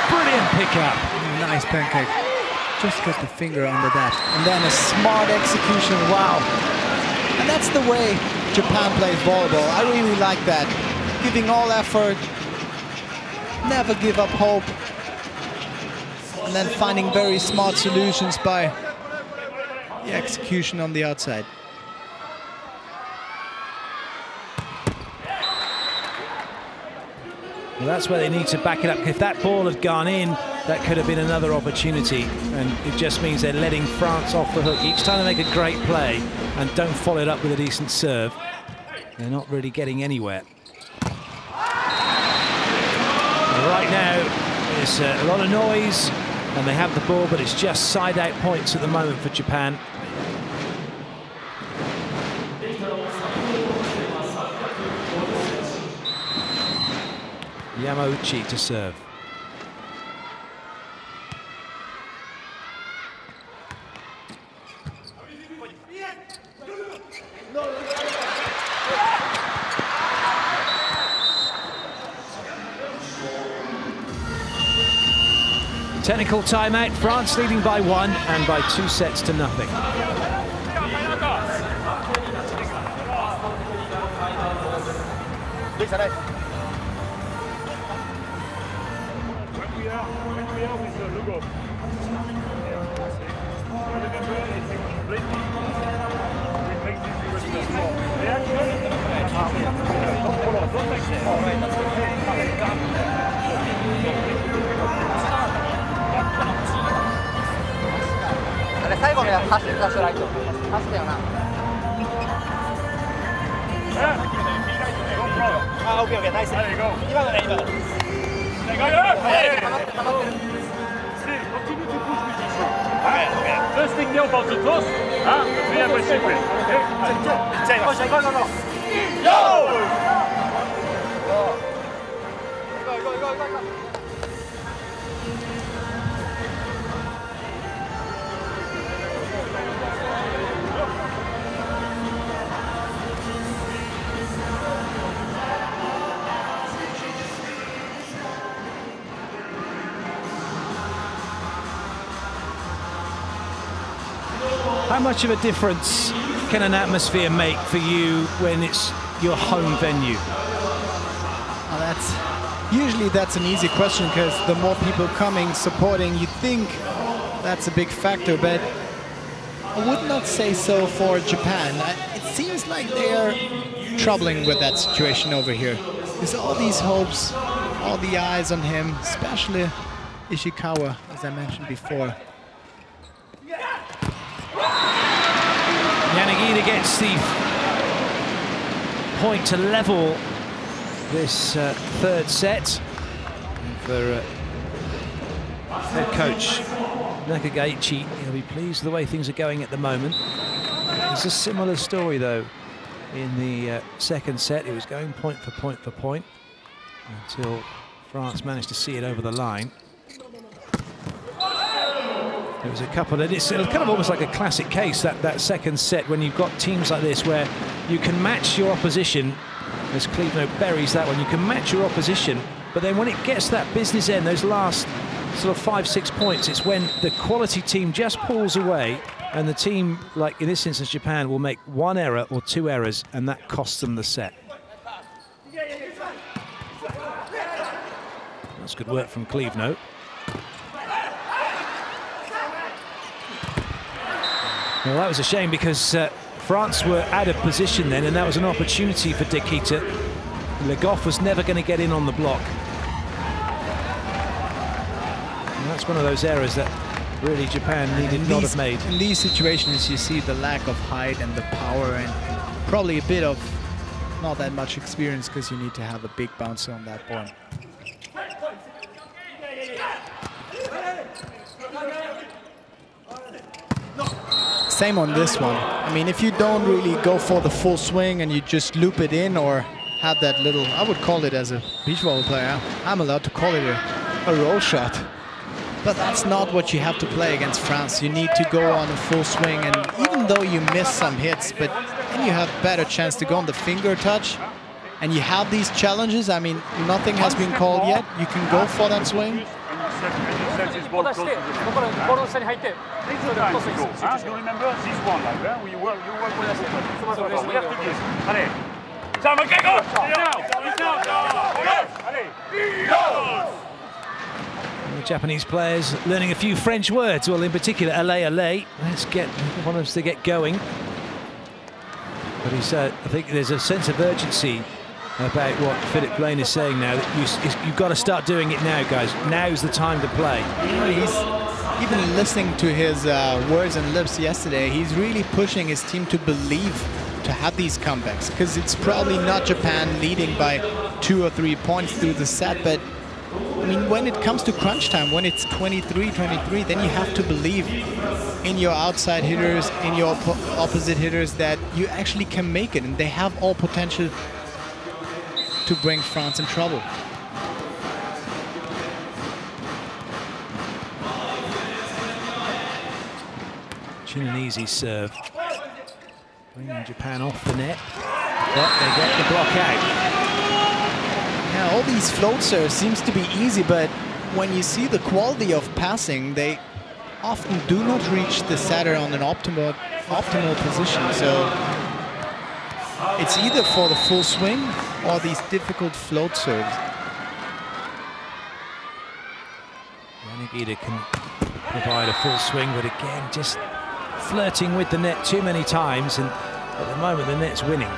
Brilliant pickup. Nice pancake. Just got the finger under that. And then a smart execution, wow. And that's the way Japan plays volleyball. I really like that. Giving all effort, never give up hope. And then finding very smart solutions by the execution on the outside. Well, that's where they need to back it up. If that ball had gone in, that could have been another opportunity, and it just means they're letting France off the hook. Each time they make a great play and don't follow it up with a decent serve, they're not really getting anywhere. And right now, there's a lot of noise, and they have the ball, but it's just side-out points at the moment for Japan. Yamauchi to serve. Technical timeout, France leading by 1 and by 2 sets to nothing. First thing now about the toss, be aggressive with, much of a difference can an atmosphere make for you when it's your home venue? Usually that's an easy question, because the more people coming, supporting, you think that's a big factor, but I would not say so for Japan. It seems like they are troubling with that situation over here. There's all these hopes, all the eyes on him, especially Ishikawa, as I mentioned before. Yanagida gets the point to level this third set. And for head coach Nakagaichi, he'll be pleased with the way things are going at the moment. It's a similar story though in the second set. It was going point for point for point until France managed to see it over the line. There was a couple, and it's kind of almost like a classic case, that second set, when you've got teams like this where you can match your opposition, as Cleveland buries that one, you can match your opposition, but then when it gets that business end, those last sort of 5-6 points, it's when the quality team just pulls away, and the team, like in this instance Japan, will make one error or two errors, and that costs them the set. That's good work from Cleveland. Well, that was a shame, because France were out of position then, and that was an opportunity for Dekita. Le Goff was never going to get in on the block. And that's one of those errors that really Japan needed not have made. In these situations, you see the lack of height and the power, and probably a bit of not that much experience, because you need to have a big bouncer on that point. Same on this one. I mean, if you don't really go for the full swing and you just loop it in, or have that little, I would call it, as a beach volleyball player, I'm allowed to call it a roll shot. But that's not what you have to play against France. You need to go on a full swing, and even though you miss some hits, but then you have better chance to go on the finger touch. And you have these challenges. I mean, nothing has been called yet. You can go for that swing. You remember this one, like, you work with us. So we have to give. Allez. The Japanese players learning a few French words, well, in particular, allez, allez. Let's get one of us to get going. But I think there's a sense of urgency about what Philippe Blaine is saying now. That you've got to start doing it now, guys. Now's the time to play. He's even listening to his words and lips yesterday. He's really pushing his team to believe, to have these comebacks, because it's probably not Japan leading by 2 or 3 points through the set, but I mean, when it comes to crunch time, when it's 23-23, then you have to believe in your outside hitters, in your opposite hitters, that you actually can make it, and they have all potential to bring France in trouble. Chin and easy serve, bringing Japan off the net, but they get the block out. Yeah, all these float serves seems to be easy, but when you see the quality of passing, they often do not reach the setter on an optimal position. So it's either for the full swing or these difficult float serves. Yanagida can provide a full swing, but again, just flirting with the net too many times, and at the moment the net's winning.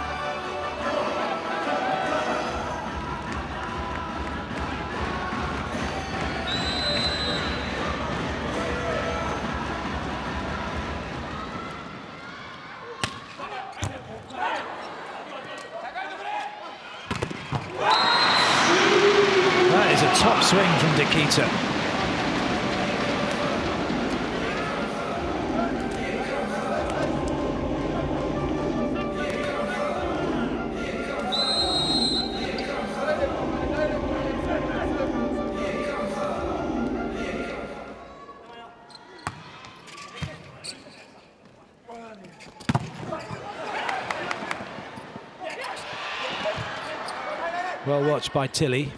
That is a top swing from Dekita. Well watched by Tilly.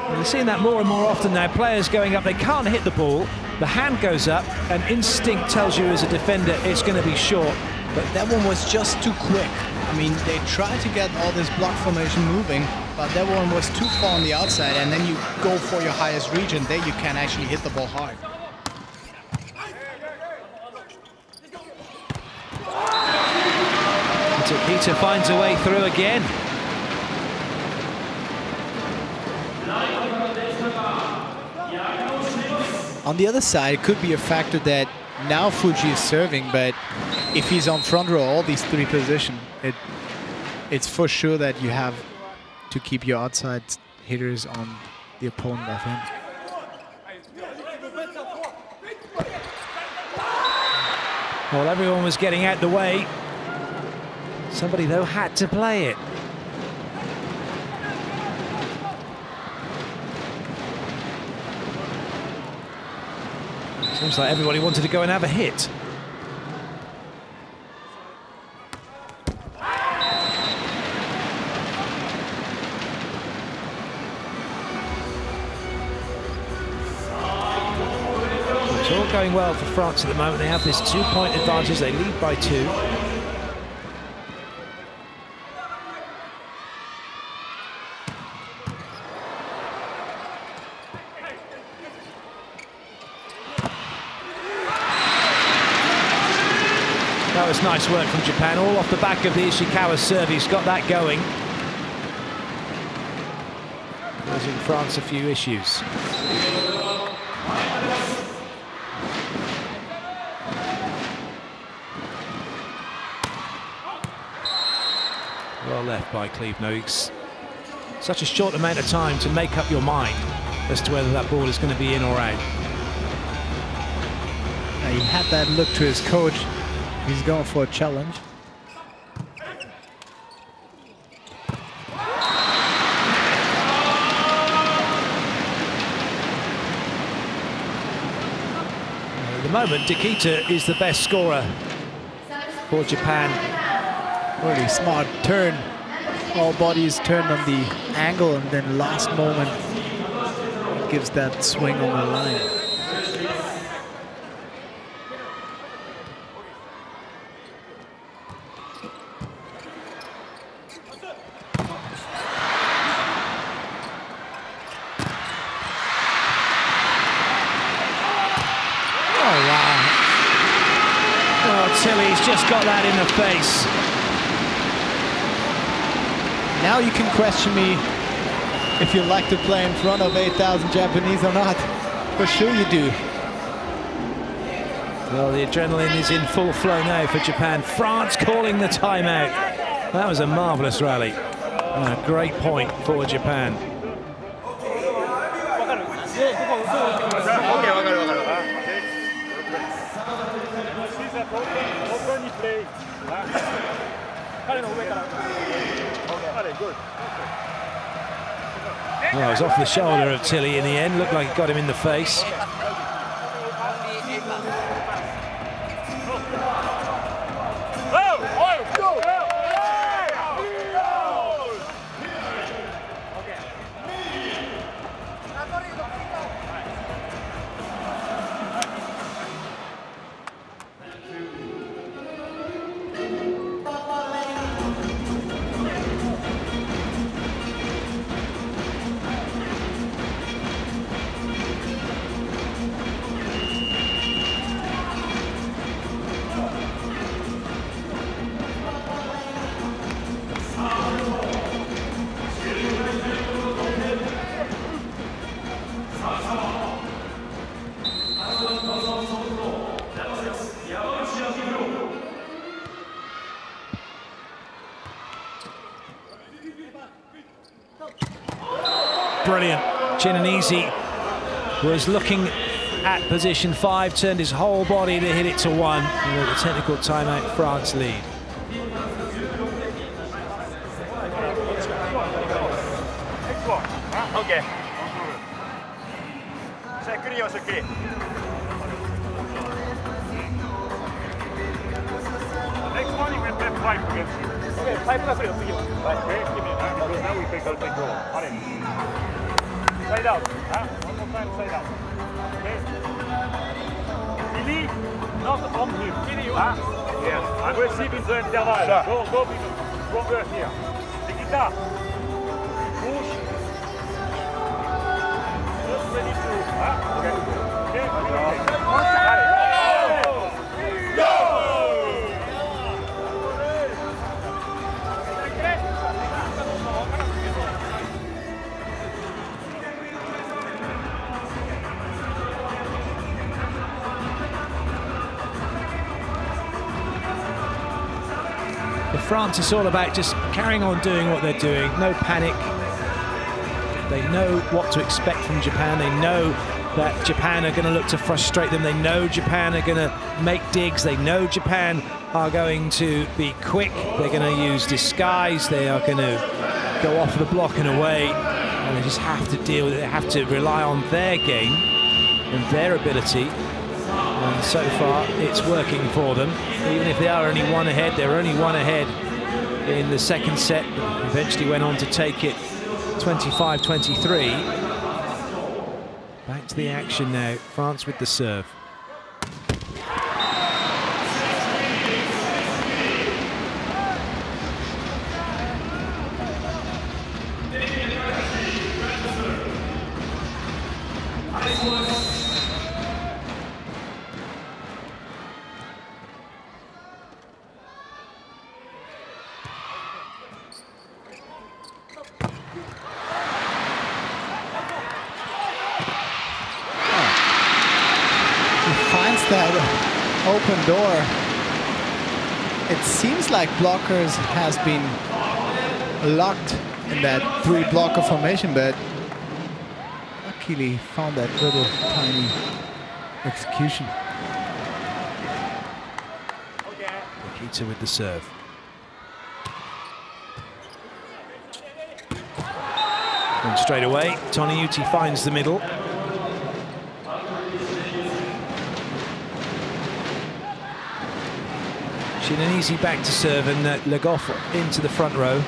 We're seeing that more and more often now. Players going up, they can't hit the ball, The hand goes up, and instinct tells you as a defender it's going to be short. But that one was just too quick. I mean, they tried to get all this block formation moving, but that one was too far on the outside, and then you go for your highest region. There you can actually hit the ball hard. Takita finds a way through again. On the other side, it could be a factor that now Fuji is serving, but if he's on front row, all these three positions, it's for sure that you have to keep your outside hitters on the opponent of him. Well, everyone was getting out the way. Somebody, though, had to play it. Seems like everybody wanted to go and have a hit. It's all going well for France at the moment. They have this 2-point advantage. They lead by 2. That was nice work from Japan, all off the back of the Ishikawa serve. He's got that going. Causing France a few issues. Well left by Clevenos. Such a short amount of time to make up your mind as to whether that ball is going to be in or out. He had that look to his coach. He's going for a challenge. At the moment, Takita is the best scorer for Japan. Really smart turn. All bodies turned on the angle, and then last moment gives that swing on the line. Tilly's just got that in the face. Now you can question me if you like to play in front of 8,000 Japanese or not. For sure you do. Well, the adrenaline is in full flow now for Japan. France calling the timeout. That was a marvellous rally. And a great point for Japan. Well, it was off the shoulder of Tilly in the end. Looked like it got him in the face. Brilliant. Chinanese was looking at position 5, turned his whole body to hit it to 1. And with the technical timeout, France lead. Okay. Next one you will play 5 against you. Okay, 5 plus 3. Okay, now we take out the goal. Side out. One more time, side out. Okay. Really? Not on him. Huh? Yes. Aggressive in the interval. Go stronger here. Nikita. Push. Just ready to. Okay. Go! France, it's all about just carrying on doing what they're doing. No panic. They know what to expect from Japan. They know that Japan are going to look to frustrate them. They know Japan are going to make digs. They know Japan are going to be quick. They're going to use disguise. They are going to go off the block and away. And they just have to deal with it. They have to rely on their game and their ability. And so far, it's working for them. Even if they are only one ahead, they're only one ahead in the second set. Eventually went on to take it 25-23. Back to the action now. France with the serve. That open door. It seems like blockers has been locked in that 3-blocker formation, but luckily found that little tiny execution. Nikita with the serve. And straight away, Toniyuti finds the middle. An easy back to serve, and Le Goff into the front row.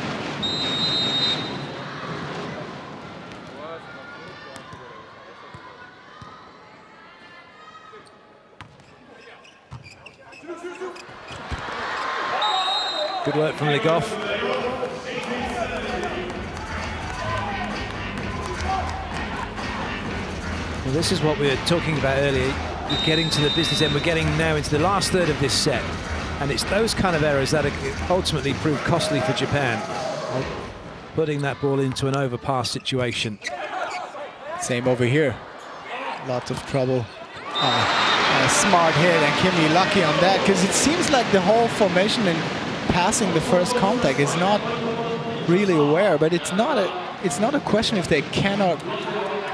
Good work from Le Goff. Well, this is what we were talking about earlier. We're getting to the business end. We're getting now into the last third of this set. And it's those kind of errors that ultimately prove costly for Japan, putting that ball into an overpass situation. Same over here. Lots of trouble. Smart hit, and Kimi lucky on that, because it seems like the whole formation in passing the first contact is not really aware, but it's not a question if they cannot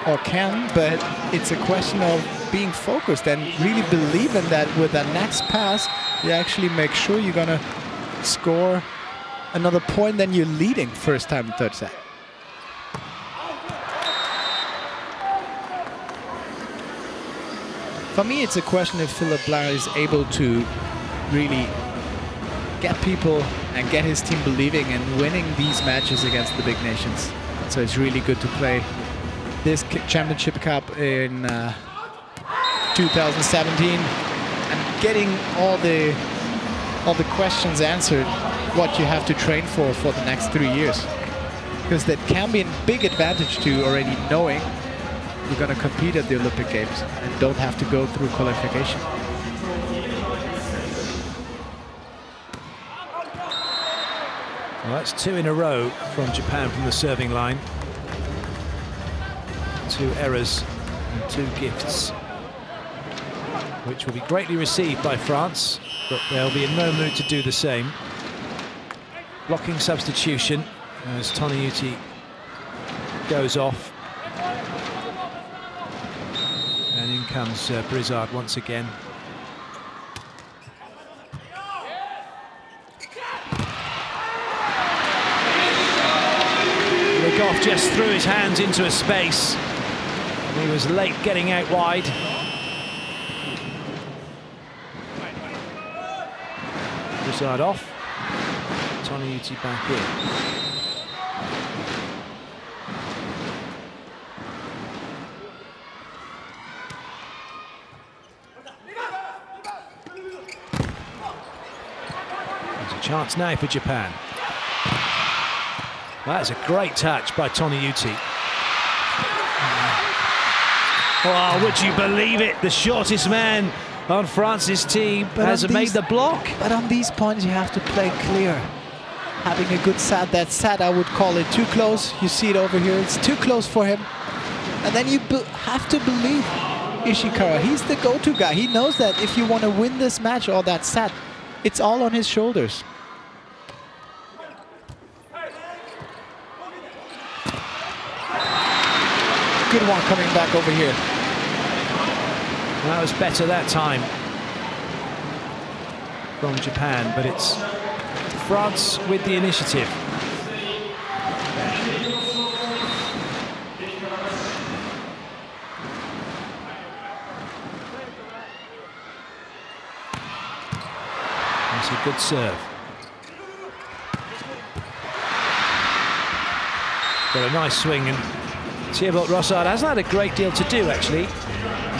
or can, but it's a question of being focused and really believing that with that next pass, you actually make sure you're gonna score another point than you're leading first time in third set. For me, it's a question if Philipp Blair is able to really get people and get his team believing and winning these matches against the big nations. So it's really good to play this Championship Cup in 2017 and getting all the questions answered, what you have to train for the next 3 years. Because that can be a big advantage to already knowing you're going to compete at the Olympic Games and don't have to go through qualification. Well, that's 2 in a row from Japan from the serving line. 2 errors and 2 gifts, which will be greatly received by France, but they'll be in no mood to do the same. Blocking substitution as Toniyuti goes off. And in comes Brizard once again. Le Goff just threw his hands into a space. He was late getting out wide. Brizard off. Toniyuti back in. Chance now for Japan. That's a great touch by Toniyuti. Oh, would you believe it? The shortest man on France's team has made the block. But on these points, you have to play clear. Having a good set, that set, I would call it too close. You see it over here, it's too close for him. And then you have to believe Ishikawa. He's the go-to guy. He knows that if you want to win this match or that set, it's all on his shoulders. Good one coming back over here. That was better that time from Japan, but it's France with the initiative. That's a good serve. Got a nice swing, and Thibaut Rossard hasn't had a great deal to do, actually.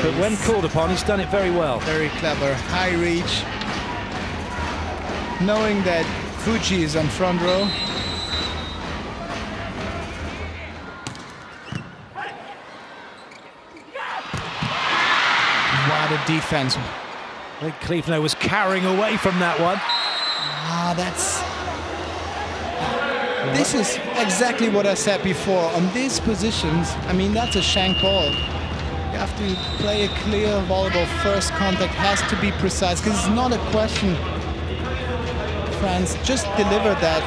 But when called upon, he's done it very well. Very clever, high reach. Knowing that Fuji is on front row. What a defense. I think Kleefner was carrying away from that one. This is exactly what I said before. On these positions, I mean, that's a shank ball. You have to play a clear volleyball. First contact has to be precise, because it's not a question. France just delivered that.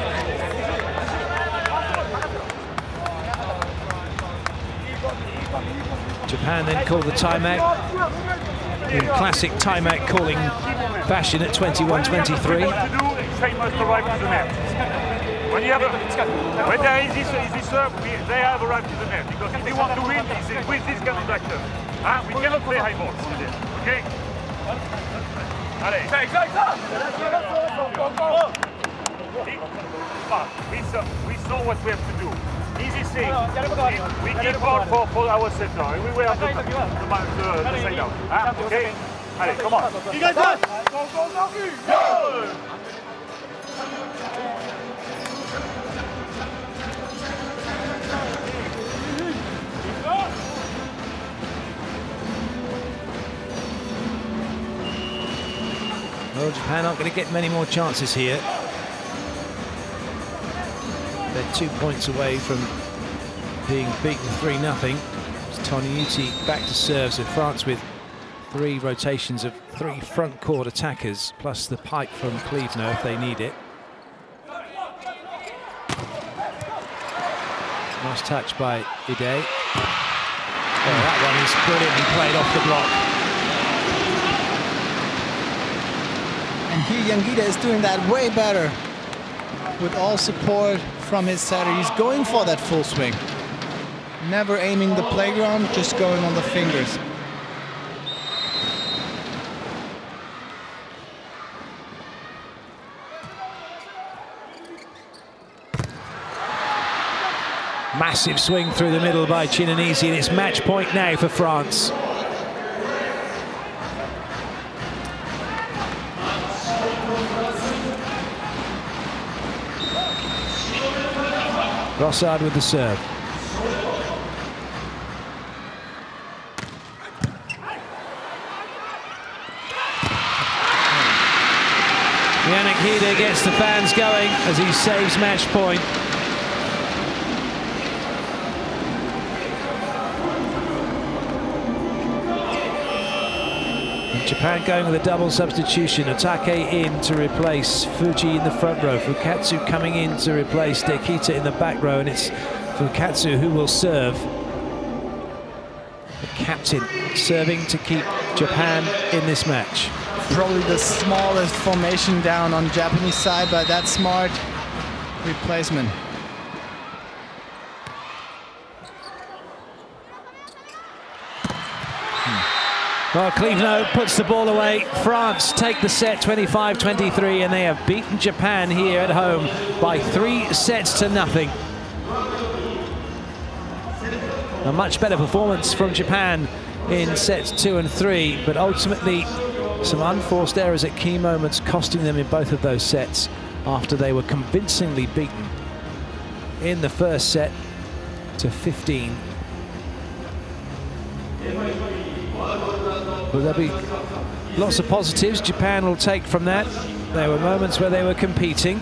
Japan then called the timeout in classic timeout calling fashion at 21-23. When you have when there is easy serve, they have arrived to the net, because if they want to win, it's with this kind of structure. We cannot play high balls, okay? Allez. We saw what we have to do. Easy thing. We keep ball for our center, and we will have the side out. Okay? Allez, come on. You guys done? Go! Well, Japan aren't going to get many more chances here. They're 2 points away from being beaten 3-0. It's Toniyuti back to serve, so France with 3 rotations of 3 front court attackers, plus the pipe from Kleefner if they need it. Nice touch by Ide. Oh, that one is brilliantly played off the block. And here Yangida is doing that way better. With all support from his setter, he's going for that full swing. Never aiming the playground, just going on the fingers. Massive swing through the middle by Chinanese, and it's match point now for France. Rossard with the serve. Yannick Hida gets the fans going as he saves match point. Japan going with a double substitution. Otake in to replace Fuji in the front row. Fukatsu coming in to replace Dekita in the back row, and it's Fukatsu who will serve. The captain serving to keep Japan in this match. Probably the smallest formation down on Japanese side, but that's smart replacement. Well, Kleefner puts the ball away. France take the set 25-23, and they have beaten Japan here at home by 3 sets to nothing. A much better performance from Japan in sets 2 and 3, but ultimately some unforced errors at key moments costing them in both of those sets. after they were convincingly beaten in the first set to 15. But there'll be lots of positives Japan will take from that. There were moments where they were competing.